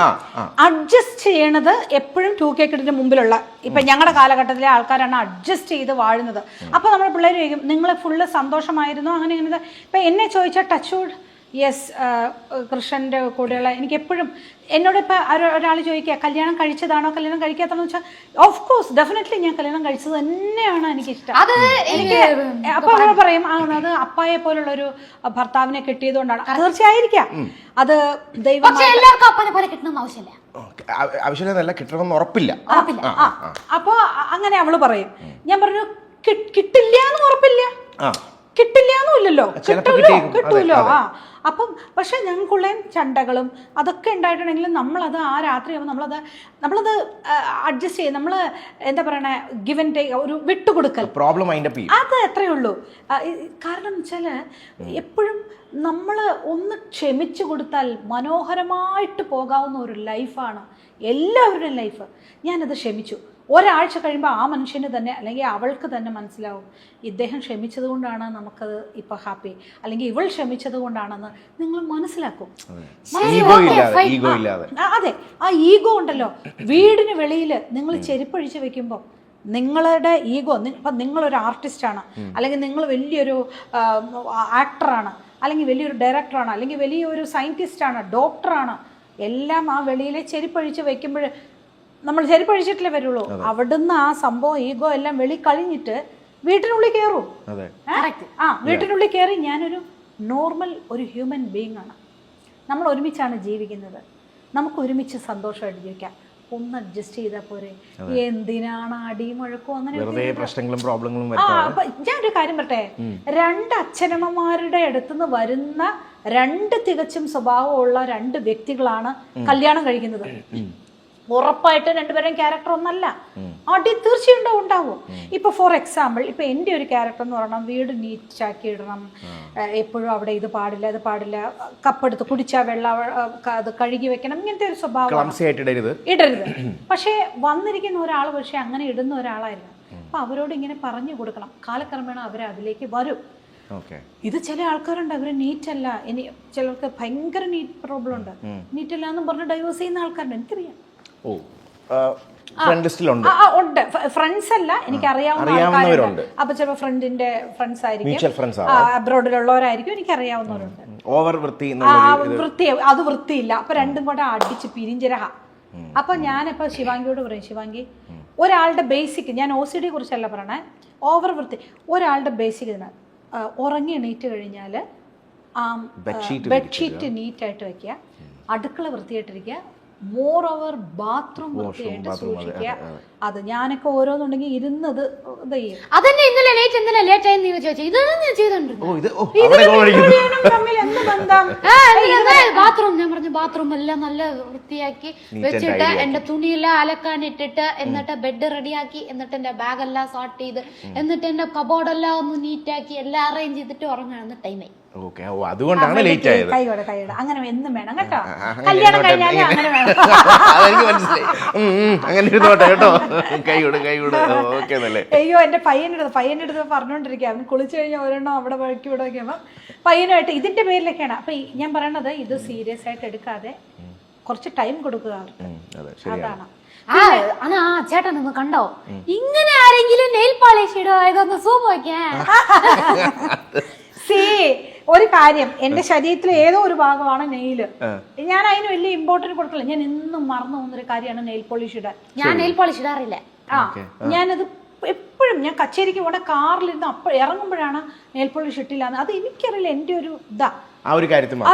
അഡ്ജസ്റ്റ് ചെയ്യണത് എപ്പോഴും 2K കിഡിന്റെ മുമ്പിലുള്ള ഇപ്പൊ ഞങ്ങളുടെ കാലഘട്ടത്തിലെ ആൾക്കാരാണ് അഡ്ജസ്റ്റ് ചെയ്ത് വാഴുന്നത്. അപ്പൊ നമ്മുടെ പിള്ളേർ ചോദിക്കും നിങ്ങൾ ഫുള്ള് സന്തോഷമായിരുന്നു അങ്ങനെ ഇങ്ങനെ. ഇപ്പൊ എന്നെ ചോദിച്ചാൽ ടച്ച് വുഡ് യെസ് കൃഷ്ണൻ്റെ കൂടെയുള്ള എനിക്ക് എപ്പോഴും എന്നോട് ഇപ്പം ഒരാൾ ചോദിക്കുക കല്യാണം കഴിച്ചതാണോ കല്യാണം കഴിക്കാത്തതെന്ന് വെച്ചാൽ ഓഫ് കോഴ്സ് ഡെഫിനറ്റ്ലി ഞാൻ കല്യാണം കഴിച്ചത് തന്നെയാണ് എനിക്കിഷ്ടം. അത് എനിക്ക് അപ്പോൾ അവർ പറയും അത് അപ്പായെ പോലുള്ള ഒരു ഭർത്താവിനെ കിട്ടിയതുകൊണ്ടാണ്. തീർച്ചയായിരിക്കാം അത് ദൈവം. പക്ഷെ എല്ലാവർക്കും അപ്പനെ പോലെ കിട്ടണമെന്ന് ആവശ്യമില്ല. ആവശ്യമില്ല കിട്ടണമെന്ന് ഉറപ്പില്ല. അപ്പോൾ അങ്ങനെ അവള് പറയും. ഞാൻ പറഞ്ഞു കിട്ടില്ല എന്ന് ഉറപ്പില്ല, കിട്ടില്ല എന്നും ഇല്ലല്ലോ, കിട്ടൂലോ. അപ്പം പക്ഷെ ഞങ്ങൾക്കുള്ള ചണ്ടകളും അതൊക്കെ ഉണ്ടായിട്ടുണ്ടെങ്കിലും നമ്മളത് ആ രാത്രിയാകുമ്പോൾ നമ്മളത് അഡ്ജസ്റ്റ് ചെയ്യും. നമ്മൾ എന്താ പറയണേ, ഗിവ് ആൻഡ് ടേക്ക്, ഒരു വിട്ടുകൊടുക്കൽ, അത് എത്രയേ ഉള്ളൂ. കാരണം എന്ന് വെച്ചാൽ എപ്പോഴും നമ്മൾ ഒന്ന് ക്ഷമിച്ചു കൊടുത്താൽ മനോഹരമായിട്ട് പോകാവുന്ന ഒരു ലൈഫാണ് എല്ലാവരുടെയും ലൈഫ്. ഞാനത് ക്ഷമിച്ചു. ഒരാഴ്ച കഴിയുമ്പോൾ ആ മനുഷ്യന് തന്നെ അല്ലെങ്കിൽ അവൾക്ക് തന്നെ മനസ്സിലാവും ഇദ്ദേഹം ക്ഷമിച്ചത് കൊണ്ടാണ് നമുക്കത് ഇപ്പം ഹാപ്പി, അല്ലെങ്കിൽ ഇവൾ ക്ഷമിച്ചത് കൊണ്ടാണെന്ന് നിങ്ങൾ മനസ്സിലാക്കും. അതെ, ആ ഈഗോ ഉണ്ടല്ലോ, വീടിന് വെളിയിൽ നിങ്ങൾ ചെരുപ്പഴിച്ച് വെക്കുമ്പോൾ നിങ്ങളുടെ ഈഗോ, ഇപ്പം നിങ്ങളൊരു ആർട്ടിസ്റ്റാണ്, അല്ലെങ്കിൽ നിങ്ങൾ വലിയൊരു ആക്ടറാണ്, അല്ലെങ്കിൽ വലിയൊരു ഡയറക്ടറാണ്, അല്ലെങ്കിൽ വലിയൊരു സയൻറ്റിസ്റ്റാണ്, ഡോക്ടറാണ്, എല്ലാം ആ വെളിയിലെ ചെരുപ്പഴിച്ച് വെക്കുമ്പോൾ നമ്മൾ ചെരുപ്പഴിച്ചിട്ടില്ലേ വരുള്ളൂ. അവിടുന്ന് ആ സംഭവം ഈഗോ എല്ലാം വെളി കഴിഞ്ഞിട്ട് വീട്ടിനുള്ളിൽ കയറും. വീട്ടിനുള്ളിൽ കയറി ഞാനൊരു നോർമൽ ഒരു ഹ്യൂമൻ ബീങ് ആണ്, നമ്മൾ ഒരുമിച്ചാണ് ജീവിക്കുന്നത്, നമുക്ക് ഒരുമിച്ച് സന്തോഷമായിട്ട് ജീവിക്കാം, ഒന്ന് അഡ്ജസ്റ്റ് ചെയ്താൽ പോരെ, എന്തിനാണ് അടിയും മുഴക്കും അങ്ങനെ പ്രശ്നങ്ങളും പ്രോബ്ലങ്ങളും. ഞാനൊരു കാര്യം പറട്ടെ, രണ്ട് അച്ഛനമ്മമാരുടെ അടുത്തുനിന്ന് വരുന്ന രണ്ട് തികച്ചും സ്വഭാവമുള്ള രണ്ട് വ്യക്തികളാണ് കല്യാണം കഴിക്കുന്നത്. ഉറപ്പായിട്ടും രണ്ടുപേരും ക്യാരക്ടർ ഒന്നല്ല, അടി തീർച്ചയായിട്ടും ഉണ്ടാവും. ഇപ്പൊ ഫോർ എക്സാമ്പിൾ, ഇപ്പൊ എൻ്റെ ഒരു ക്യാരക്ടർ എന്ന് പറഞ്ഞാൽ വീട് നീറ്റാക്കി ഇടണം, എപ്പോഴും അവിടെ ഇത് പാടില്ല, കപ്പെടുത്ത് കുടിച്ചാൽ വെള്ളം അത് കഴുകി വെക്കണം, ഇങ്ങനത്തെ ഒരു സ്വഭാവം ഇടരുത്. പക്ഷെ വന്നിരിക്കുന്ന ഒരാൾ പക്ഷെ അങ്ങനെ ഇടുന്ന ഒരാളായിരുന്നു. അപ്പൊ അവരോട് ഇങ്ങനെ പറഞ്ഞു കൊടുക്കണം, കാലക്രമേണ അവർ അതിലേക്ക് വരും. ഇത് ചില ആൾക്കാരുണ്ട്, അവര് നീറ്റല്ല, ഇനി ചിലർക്ക് ഭയങ്കര നീറ്റ് പ്രോബ്ലം ഉണ്ട്, നീറ്റല്ല എന്നും പറഞ്ഞ് ഡൈവേഴ്സ് ചെയ്യുന്ന ആൾക്കാരുണ്ട്, എനിക്കറിയാം. ഉണ്ട്, ഫ്രണ്ട്സ് അല്ല, എനിക്ക് അറിയാവുന്നവരുണ്ട്. അപ്പൊ ചിലപ്പോൾ ഫ്രണ്ടിന്റെ ഫ്രണ്ട്സ് ആയിരിക്കും, അബ്രോഡിലുള്ളവരായിരിക്കും, എനിക്ക് അറിയാവുന്നവരുണ്ട്. വൃത്തി അത് വൃത്തിയില്ല, അപ്പൊ രണ്ടും കൂടെ അടിച്ച് പിരിഞ്ചരഹ. അപ്പൊ ഞാനിപ്പോ ശിവാംഗിയോട് പറയും, ശിവാംഗി ഒരാളുടെ ബേസിക്, ഞാൻ OCD കുറിച്ചല്ല പറയണേ, ഓവർ വൃത്തി, ഒരാളുടെ ബേസിക് ഇതിന് ഉറങ്ങി എണീറ്റ് കഴിഞ്ഞാൽ ബെഡ്ഷീറ്റ് നീറ്റായിട്ട് വെക്കുക, അടുക്കള വൃത്തിയായിട്ടിരിക്കുക, മോർ ഓവർ ബാത്റൂം വൃത്തിയായിട്ട് സൂക്ഷിക്കുക. അത് ഞാനൊക്കെ ഓരോന്നുണ്ടെങ്കിൽ ഇരുന്നത് അതന്നെ ഇന്നലെ ലേറ്റ് ആയി നീ ചോദിച്ചു, ഇതൊന്നും ഞാൻ ചെയ്തോണ്ടിരുന്നു. ബാത്റൂം, ഞാൻ പറഞ്ഞു ബാത്റൂം എല്ലാം നല്ല വൃത്തിയാക്കി വെച്ചിട്ട് എന്റെ തുണിയെല്ലാം അലക്കാൻ ഇട്ടിട്ട്, എന്നിട്ട് ബെഡ് റെഡിയാക്കി, എന്നിട്ട് എന്റെ ബാഗെല്ലാം സോർട്ട് ചെയ്ത്, എന്നിട്ട് എന്റെ കബോർഡെല്ലാം ഒന്ന് നീറ്റാക്കി എല്ലാം അറേഞ്ച് ചെയ്തിട്ട് ഉറങ്ങാണ് ടൈമായി. അതുകൊണ്ടാണ് ലേറ്റ് ആയത്. കൈയോടെ എങ്ങനെ എന്നും വേണം കേട്ടോ, കല്യാണം കഴിഞ്ഞാലും അങ്ങനെ വേണം. അയ്യോ, എന്റെ പയ്യന്റെ അടുത്ത് പറഞ്ഞോണ്ടിരിക്കുക, അവന് കുളിച്ചു കഴിഞ്ഞാൽ ഒരെണ്ണം അവിടെ വഴക്കി വിടുകയൊക്കെ പയ്യനുമായിട്ട് ഇതിന്റെ പേരിലൊക്കെയാണ്. അപ്പൊ ഞാൻ പറയണത്, ഇത് സീരിയസ് ആയിട്ട് എടുക്കാതെ കുറച്ച് ടൈം കൊടുക്കുക അവർക്ക്, അതാണ്. ചേട്ടൻ ഒന്ന് കണ്ടോ, ഇങ്ങനെ ആരെങ്കിലും നെയിൽ പോളിഷ് ഇടോ, ഇതൊന്ന് സൂം വയ്ക്കാൻ. ഒരു കാര്യം, എന്റെ ശരീരത്തിൽ ഏതോ ഒരു ഭാഗമാണ് നെയില്, ഞാൻ അതിന് വലിയ ഇമ്പോർട്ടൻറ്റ് കൊടുക്കില്ല. ഞാൻ എന്നും മറന്നു പോകുന്നൊരു കാര്യമാണ് നെയിൽ പോളിഷ് ഇടാൻ. ഞാൻ നെയിൽ പോളിഷ് ഇടാറില്ല. ഞാനത് എപ്പോഴും ഞാൻ കച്ചേരിക്ക് പോണ കാറിലിരുന്ന് അപ്പോൾ ഇറങ്ങുമ്പോഴാണ് നെയിൽ പോളിഷ് ഇട്ടില്ല. അത് എനിക്കറിയില്ല, എൻ്റെ ഒരു ഇതാ.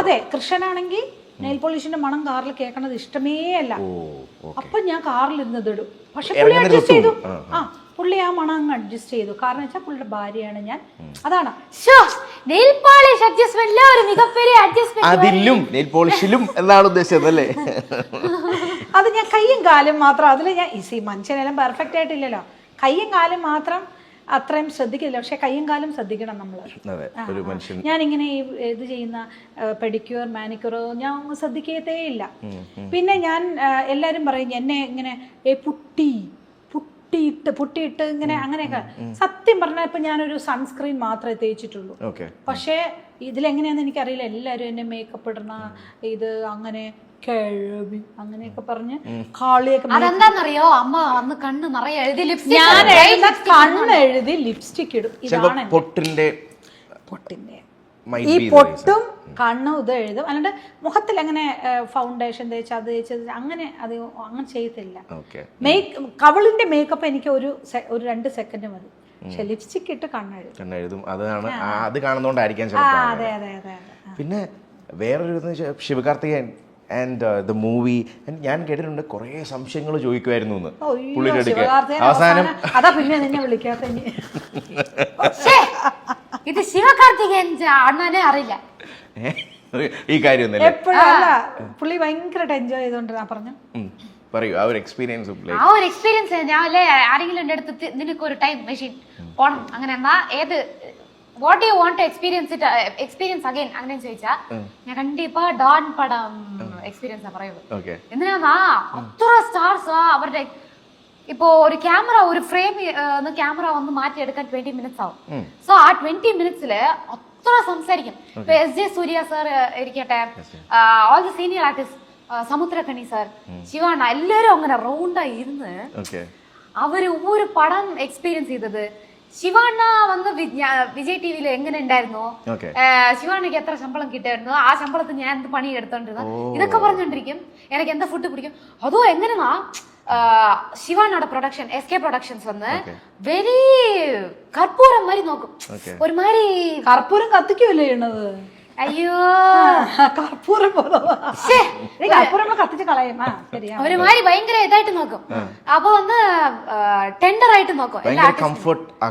അതെ, കൃഷ്ണനാണെങ്കിൽ നെയിൽ പോളിഷിന്റെ മണം കാറിൽ കേൾക്കണത് ഇഷ്ടമേ അല്ല. അപ്പൊ ഞാൻ കാറിലിരുന്ന് ഇതിടും. പക്ഷെ പുള്ളി അഡ്ജസ്റ്റ് ചെയ്തു. പുള്ളി ആ മണം അങ്ങ് അഡ്ജസ്റ്റ് ചെയ്തു. കാരണം വെച്ചാൽ പുള്ളിയുടെ ഭാര്യയാണ് ഞാൻ. അതാണ് അത് ഞാൻ കയ്യും കാലും മാത്രം, അതിൽ ഞാൻ മനുഷ്യനെല്ലാം പെർഫെക്റ്റ് ആയിട്ടില്ലല്ലോ, കയ്യും കാലും മാത്രം അത്രയും ശ്രദ്ധിക്കില്ല. പക്ഷെ കയ്യും കാലും ശ്രദ്ധിക്കണം നമ്മൾ. ഞാനിങ്ങനെ ഇത് ചെയ്യുന്ന പെഡിക്യൂർ മാനിക്യൂർ ഞാൻ ശ്രദ്ധിക്കത്തേ ഇല്ല. പിന്നെ ഞാൻ എല്ലാരും പറയും എന്നെ ഇങ്ങനെ പുട്ടിയിട്ട് ഇങ്ങനെ അങ്ങനെയൊക്കെ. സത്യം പറഞ്ഞാൽ ഇപ്പൊ ഞാനൊരു സൺസ്ക്രീൻ മാത്രമേ തേച്ചിട്ടുള്ളൂ. പക്ഷേ ഇതിലെങ്ങനെയാന്ന് എനിക്കറിയില്ല. എല്ലാരും എന്നെ മേക്കപ്പ് ഇടണ ഇത് അങ്ങനെ കിഴവി അങ്ങനെയൊക്കെ പറഞ്ഞ് കാളിയൊക്കെ. അതെന്താന്നറിയോ, അമ്മ വന്ന് കണ്ണ് നിറയെ എഴുതി കണ്ണ് എഴുതി ലിപ്സ്റ്റിക് ഇടും. ഇതാണ് പൊട്ടിന്റെ Might ഈ be the പൊട്ടും കണ്ണും ഇത് എഴുതും. അല്ലാണ്ട് മുഖത്തിൽ അങ്ങനെ ഫൗണ്ടേഷൻ തേച്ച് അത് തേച്ച് അങ്ങനെ ചെയ്യത്തില്ല. കവളിന്റെ മേക്കപ്പ് എനിക്ക് ഒരു 2 സെക്കൻഡ് മതി. പക്ഷെ ലിപ്സ്റ്റിക് ഇട്ട് കണ്ണെഴുതും. അതാണ് അത് കാണുന്നോണ്ടായിരിക്കാം. അതെ അതെ അതെ. പിന്നെ വേറൊരു ശിവകാർത്തികേയൻ ആൻഡ് ദ മൂവി ഞാൻ കേട്ടിട്ടുണ്ട് കുറേ സംശയങ്ങൾ ചോദിക്കുമായിരുന്നു പുള്ളിയുടെ അടുക്ക്. അവസാനം അതാ പിന്നെ നിന്നെ വിളിക്കാത്ത ഇത് ശിവകാർത്തികേയൻ അണ്ണനെ അറിയില്ല ഈ കാര്യം എപ്പോഴും അല്ല. പുള്ളി ഭയങ്കരമായിട്ട് എൻജോയ് ചെയ്തോണ്ടിരുന്ന പറഞ്ഞു. പറയൂ ആ ഒരു എക്സ്പീരിയൻസ്. ആ ഒരു എക്സ്പീരിയൻസ് ഞാൻ ആരെങ്കിലും എൻ്റെ അടുത്ത് നിനക്ക് ഒരു ടൈം മെഷീൻ പോണം അങ്ങനെ എന്നാ ഏത് what you want to experience again അങ്ങനെ ചോദിച്ചാ ഞാൻ കണ്ടിപ്പോ ഡോൺ പടം എക്സ്പീരിയൻസ് പറയുള്ളൂ. എന്തിനാ അത്ര സ്റ്റാർസ് അവരുടെ ഇപ്പോ ഒരു ക്യാമറ ഒരു ഫ്രെയിം ക്യാമറ വന്ന് മാറ്റിയെടുക്കാൻ 20 minutes ആവും. സോ ആ 20 minutes അത്ര സംസാരിക്കും. ഇപ്പൊ S.J. സൂര്യ സാർ ഇരിക്കട്ടെ, all the senior artist, Samuthirakani sir, ശിവാണ, എല്ലാരും അങ്ങനെ റൗണ്ടായി ഇരുന്ന് അവര് ഒരു പടം എക്സ്പീരിയൻസ് ചെയ്തത്. ശിവാണ വന്ന് വിജയ് ടിവിയിൽ എങ്ങനെ ഉണ്ടായിരുന്നു, ശിവാണയ്ക്ക് എത്ര ശമ്പളം കിട്ടായിരുന്നു, ആ ശമ്പളത്തിൽ ഞാൻ എന്ത് പണി എടുത്തോണ്ടിരുന്നു, ഇതൊക്കെ പറഞ്ഞോണ്ടിരിക്കും. എനിക്ക് എന്താ ഫുഡ് പിടിക്കും, അതോ എങ്ങനെയാ ശിവാനോட പ്രൊഡക്ഷൻ SK പ്രൊഡക്ഷൻസ് വന്ന് വെരി കർപ്പൂരം മാതിരി നോക്കും. ഒരു മാതിരി കർപ്പൂരം കത്തിക്കുമല്ലേ ചെയ്യണത്. അയ്യോ കർപ്പൂരം കത്തിച്ച് കളയും. ഒരുമാതിരി ഭയങ്കര ഇതായിട്ട് നോക്കും. അപ്പൊ വന്ന് ടെൻഡർ ആയിട്ട് നോക്കും,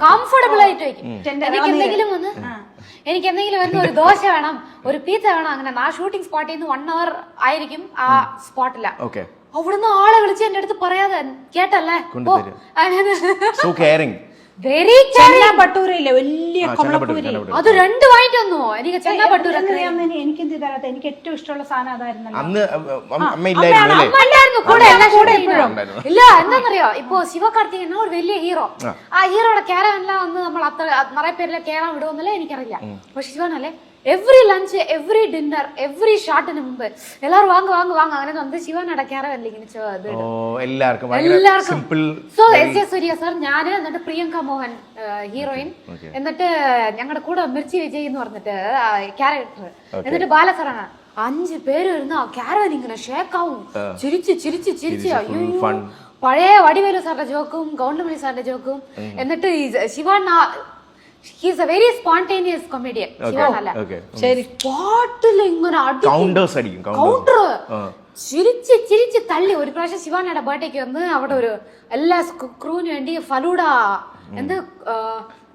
കംഫർട്ടബിൾ ആയിട്ട് വയ്ക്കും. എനിക്ക് എന്തെങ്കിലും വന്ന് ഒരു ദോശ വേണം, ഒരു പീച്ച വേണം, അങ്ങനെ ആ ഷൂട്ടിംഗ് സ്പോട്ടിൽ നിന്ന് 1 hour ആയിരിക്കും ആ സ്പോട്ടില. അവിടുന്ന് ആളെ വിളിച്ച് എന്റെ അടുത്ത് പറയാതെ കേട്ടല്ലേ വെരി ഭട്ടൂരയില്ലേ വലിയ അത് 2 വാങ്ങിട്ട് വന്നു. എനിക്ക് ചെന്ന ഭട്ടൂര എനിക്ക് എന്ത് തരാത്ത, എനിക്ക് ഏറ്റവും ഇഷ്ടമുള്ള സാധനം അതായിരുന്നു. ഇല്ല എന്താന്നറിയോ, ഇപ്പൊ ശിവകാർത്തികൻ ഒരു വലിയ ഹീറോ, ആ ഹീറോയുടെ ക്യാരവനെല്ലാം വന്ന് നമ്മൾ അത്ര നിറയെ പേരിലെ കേരളം വിടുമെന്നല്ലേ എനിക്കറിയില്ല. പക്ഷെ ശിവനല്ലേ every lunch every dinner every ഷോട്ടിന് മുമ്പ് എല്ലാവരും വാങ്ങ അങ്ങനെ വന്ന് ശിവനോட ക്യാരവനിൽ ഇങ്ങനെ എല്ലാവർക്കും. So S.J. സൂര്യ സാർ, ഞാന്, എന്നിട്ട് പ്രിയങ്ക മോഹൻ ഹീറോയിൻ, എന്നിട്ട് ഞങ്ങളുടെ കൂടെ മിർച്ചി വിജയ് എന്ന് പറഞ്ഞിട്ട് ക്യാരക്ടർ, എന്നിട്ട് ബാലസറാണ്, 5 പേര് ഇരുന്ന് ക്യാരവൻ ഇങ്ങനെ ഷേക്കാവും, ചിരിച്ച് അയ്യോ പഴയ വടിവേലു സാറിന്റെ ജോക്കും ഗൗണ്ടമണി സാറിന്റെ ജോക്കും. എന്നിട്ട് Shivan he's a very spontaneous comedian. ശിവാനല്ല ശരി പാട്ടിൽ ഇങ്ങനെ കൗണ്ടർ ചിരിച്ച് തള്ളി. ഒരു പ്രാവശ്യം ശിവാനയുടെ ബർത്ത്ഡേക്ക് വന്ന് അവിടെ ഒരു എല്ലാ ക്രൂവിന് വേണ്ടി ഫലൂഡ എന്ത്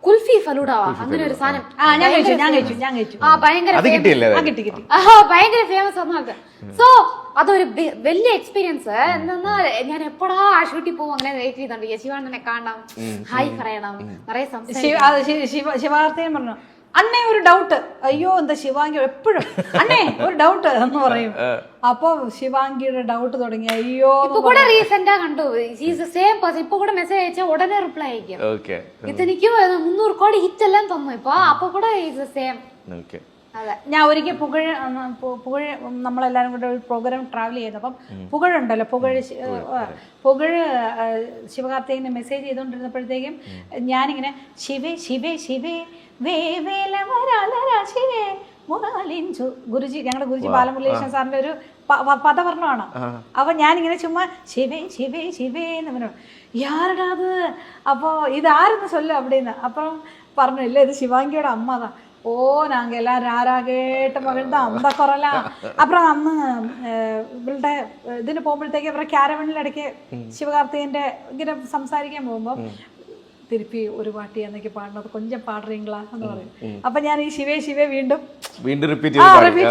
കുൽഫി ഫലൂഡ അങ്ങനെ ഒരു സാധനം ഭയങ്കര ഫേമസ് ഒന്നും. സോ അതൊരു വലിയ എക്സ്പീരിയൻസ്. എന്താ ഞാൻ എപ്പോഴാ ആ ഷൂട്ടിൽ പോകും അങ്ങനെ വെയിറ്റ് ചെയ്തോണ്ട് ശിവാനനെ കാണണം, ഹായ് പറയണം, നിറയെ ശിവാർത്തയും പറഞ്ഞു. അണ്ണേ ഒരു ഡൗട്ട്, അയ്യോ എന്താ ശിവാംഗി എപ്പോഴും അണ്ണേ ഒരു ഡൗട്ട് എന്ന് പറയും. അപ്പൊ ശിവാംഗിയുടെ ഡൗട്ട് തുടങ്ങി. അയ്യോ ഇപ്പൊ കൂടെ റീസെന്റാ കണ്ടു, സെയിം പേഴ്സൺ ഇപ്പൊ കൂടെ മെസ്സേജ് അയച്ചാൽ ഉടനെ റിപ്ലൈ അയക്കും. ഇതെനിക്ക് 300 കോടി ഹിറ്റ് എല്ലാം തന്നു ഇപ്പൊ. അപ്പൊ കൂടെ സെയിം. ഞാൻ ഒരിക്കൽ പുകഴ് നമ്മളെല്ലാരും കൂടെ ഒരു പ്രോഗ്രാം ട്രാവൽ ചെയ്തപ്പം പുകഴുണ്ടല്ലോ, പുകഴ് ശിവകാർത്തികനെ മെസ്സേജ് ചെയ്തോണ്ടിരുന്നപ്പോഴത്തേക്കും ഞാനിങ്ങനെ ശിവേ ശിവേ ശിവേ ശിവേ ഗുരുജി, ഞങ്ങളുടെ ഗുരുജി ബാലമുരളീകൃഷ്ണൻ സാറിന്റെ ഒരു പദവർണ്ണമാണ്. അപ്പൊ ഞാനിങ്ങനെ ചുമ്മാ ശിവേ ശിവേ ശിവേ എന്ന് പറഞ്ഞു. യാരടാ അത്, അപ്പൊ ഇതാരെന്ന് ചൊല്ലും അവിടെന്ന്. അപ്പം പറഞ്ഞു ഇല്ല ഇത് ശിവാംഗിയുടെ അമ്മതാ. ഓ നാങ്ക എല്ലാരും ആരാകേട്ട് മകളുടെ അന്ത കുറല. അപ്പുറം അന്ന് ഇവളുടെ ഇതിന് പോകുമ്പോഴത്തേക്ക് ഇവരുടെ ക്യാരവണിലിടയ്ക്ക് ശിവകാർത്തികന്റെ ഇങ്ങനെ സംസാരിക്കാൻ പോകുമ്പോൾ തിരുപ്പി ഒരു പാട്ടി എന്നൊക്കെ പാടുന്നത് കൊഞ്ചം പാടുറീങ്ങളാ എന്ന് പറയും. അപ്പൊ ഞാൻ ഈ ശിവേ ശിവേ വീണ്ടും റിപ്പീറ്റ്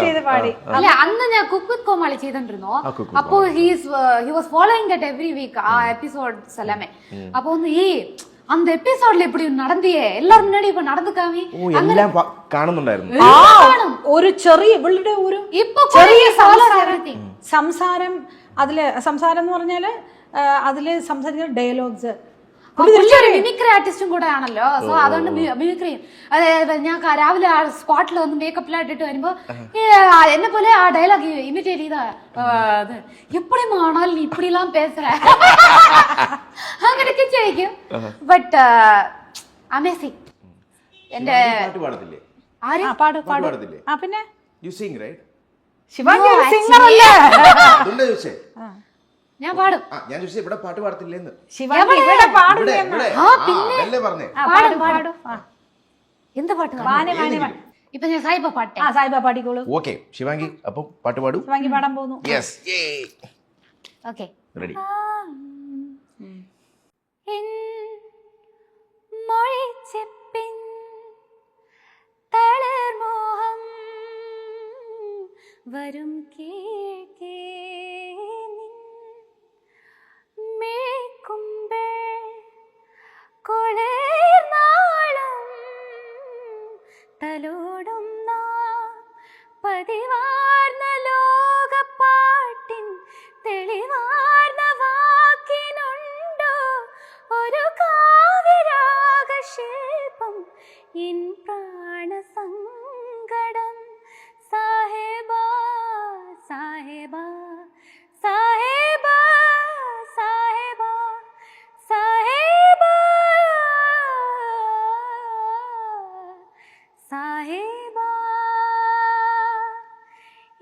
ചെയ്ത് പാടി. അല്ല അന്ന് ഞാൻ കുക്ക് വിത്ത് കോമാളി ചെയ്തോണ്ടിരുന്നോ, അപ്പൊ he was following that every week ആ എപ്പിസോഡ്സ് എല്ലാമേ. അപ്പൊ ഒന്ന് ഈ அந்த எபிசோட்ல இப்படி நடந்தியே எல்லாரும் முன்னாடி இப்ப நடந்து காமி കാണുന്നുണ്ടായിരുന്നു. ഒരു ചെറിയ ഇവളുടെ ഒരു ചെറിയ സംസാരം, അതില് സംസാരം എന്ന് പറഞ്ഞാല് അതില് സംസാരിക്കുന്ന ഡയലോഗ്സ്. മിമിക്രി ആർട്ടിസ്റ്റും കൂടെ ആണല്ലോ. സോ അതുകൊണ്ട് മിമിക്രി ഞാൻ രാവിലെ ആ സ്പോട്ടിൽ വന്ന് മേക്കപ്പിലാണ് ഇട്ടിട്ട് വരുമ്പോ എന്നെ പോലെ ആ ഡയലോഗ് ഇമിറ്റേറ്റ് ചെയ്താ എപ്പടി ആണാൽ നീ ഇപ്പടിയെല്ലാം പേசுற അങ്ങനെയൊക്കെ ചോദിക്കും. But amazing. എന്റെ ആര്? ആ പാട് പാട്. പാടത്തില്ലേ? ആ പിന്നെ you sing right? Shivangi No, singer അല്ലേ? അതുകൊണ്ടാ ചോദിച്ചേ. ഞാൻ പാടും. ഞാൻ ചോദിച്ചേ ഇവിടെ പാട്ട് പാടത്തില്ലേന്ന്. ശിവാംഗി ഇവിടെ പാടും. ഇവിടെ ഇവിടെ അതല്ലേ പറഞ്ഞേ. പാടും പാടും. പാടും. ആ. എന്ത് പാട്ട്? വാനെ വാനെ വാ. ഇപ്പൊ ഞാൻ സായിബ പാട്ടെ. ആ സായിബ പാടിക്കോളൂ. ഓക്കെ ശിവാംഗി അപ്പം പാട്ട് പാടൂ. ശിവാംഗി പാടാൻ പോകുന്നു. Yes okay. റെഡി. മൊഴിച്ചെപ്പിൻ തളിർമോഹം വരും കേൾക്കേ മേക്കുമ്പേ കൊളേർനാളം തലോടും പതിവാർന്ന ലോകപ്പാട്ടിൻ തെളിവാർന്ന വാക്കിനുണ്ടോ ഒരു കാവ്യരാഗശില്പം ഇൻ പ്രാണസങ്കടം സാഹേബ സാഹേബ സാഹേബ സാഹേബ സാഹേബ സാഹേബ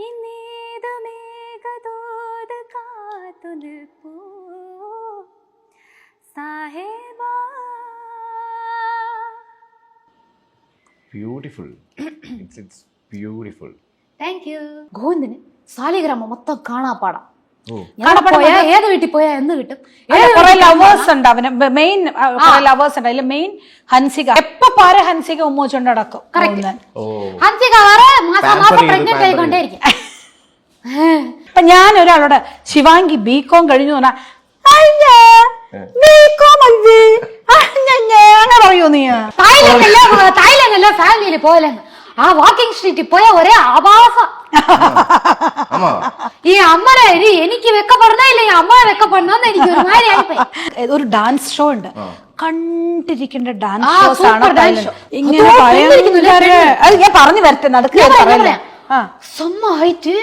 ഇന്നേതു മേഘദൂത് കാത്തു നിൽപ്പൂ സാഹേബ. Beautiful. It's beautiful. Thank you. Govindan Saligramam മൊത്തം കാണാപ്പാടാം. ഓ ഏത് വീട്ടിൽ പോയാ എന്ന് കിട്ടും. കുറെ ലവേഴ്സ് ഉണ്ട് അവന്. മെയിൻ കുറെ ലവേഴ്സ് ഉണ്ട്. അതിൽ മെയിൻ ഹൻസിക. എപ്പോ പാരെ ഹൻസിക ഉമ്മോച്ചുകൊണ്ട് നടക്കും. ഓ ഹൻസിക വേറെ മാസം മാസം പ്രഗ്നന്റ് ആയിക്കൊണ്ടേയിരിക്കും. അപ്പൊ ഞാൻ ഒരാളോട് ശിവാംഗി ബികോം കഴിഞ്ഞു പറഞ്ഞാ ബികോം അങ്ങനെ പറയൂ നീ. തായ്ലൻഡല്ല ഫാമിലിയിൽ പോയല്ലെന്ന് ആ വാക്കിംഗ് സ്ട്രീറ്റിൽ പോയ ഒരേ ആഭാസം. ഈ അമ്മനെ എനിക്ക് വെക്കപ്പെടുന്നില്ല, ഈ അമ്മനെ വെക്കപ്പെടുന്ന എനിക്ക് ഒരു മാതിരി ആയിപ്പോയി. ഒരു ഡാൻസ് ഷോ ഉണ്ട്, കണ്ടിരിക്കേണ്ട ഡാൻസ് ആ, ഷോസ് ആണ് super dance തായ്ലൻഡ്. show. ഇങ്ങനെ അതോ ഭയങ്കര- അത് ഞാൻ പറഞ്ഞു വരട്ടെ, നടക്കുക സെമ്മ ഹൈറ്റ്,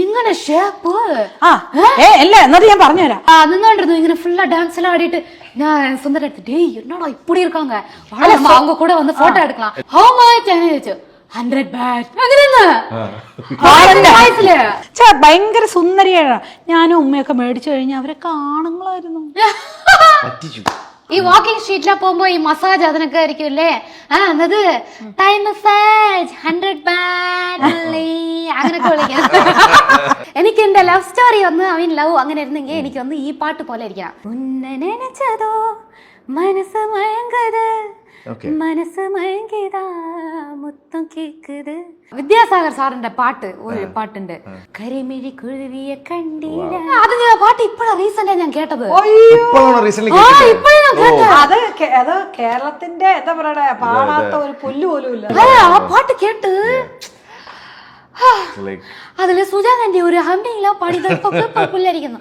ഇങ്ങനെ ഷേപ്പ്. അല്ല എന്നത് ഞാൻ പറഞ്ഞുതരാം. നിന്നോണ്ടിരുന്നു ഇങ്ങനെ ഫുള്ളா டான்ஸ் எல்லாம் ஆடிட்டு நான் சுந்தர எடுத்துட்டு என்னடா இப்படி இருக்காங்க, நம்ம அவங்க கூட வந்து போட்டோ எடுக்கலாம். ஹவ் மச் ചോദിച്ചു. 100 ബാറ്റ് അങ്ങനെയെന്ന് ഭയങ്കര സുന്ദരിയാണ്. ഞാനും ഉമ്മയൊക്കെ മേടിച്ചു കഴിഞ്ഞാൽ അവരൊക്കെ ആണുങ്ങളായിരുന്നു. ഈ വാക്കിംഗ് സ്ട്രീറ്റിലാ പോകുമ്പോ ഈ മസാജ് അതിനൊക്കെ ആയിരിക്കുമല്ലേ, എന്നത് ടൈ മസാജ് 100 ബാറ്റ് അങ്ങനൊക്കെ വിളിക്കാം. എനിക്ക് എന്റെ ലവ് സ്റ്റോറി ഒന്ന് അവൻ ലവ് അങ്ങനെ ഇരുന്നെങ്കിൽ എനിക്കൊന്ന് ഈ പാട്ട് പോലെ ഇരിക്കണം. ഉന്നെ നനച്ചതോ മനസ്സ് മയങ്കത്, മനസ്സ് മയങ്കിതാ മുത്തം കേക്കുത്. വിദ്യാസാഗർ സാറിന്റെ പാട്ട്, ഒരു പാട്ടുണ്ട്, കരിമിഴി കുഴുവിയെ കണ്ടില്ല. അത് ഞാൻ പാട്ട് ഇപ്പഴാ റീസെന്റ് ഞാൻ കേട്ടത്. അത് കേരളത്തിന്റെ എന്താ പറയണ പാടാത്ത ഒരു പുല്ല് പോലും ഇല്ല. ആ പാട്ട് കേട്ട് അതില് സുജാതന്റെ ഒരു ഹമ്മിങ് പാടി പുല്ലായിരിക്കുന്നു.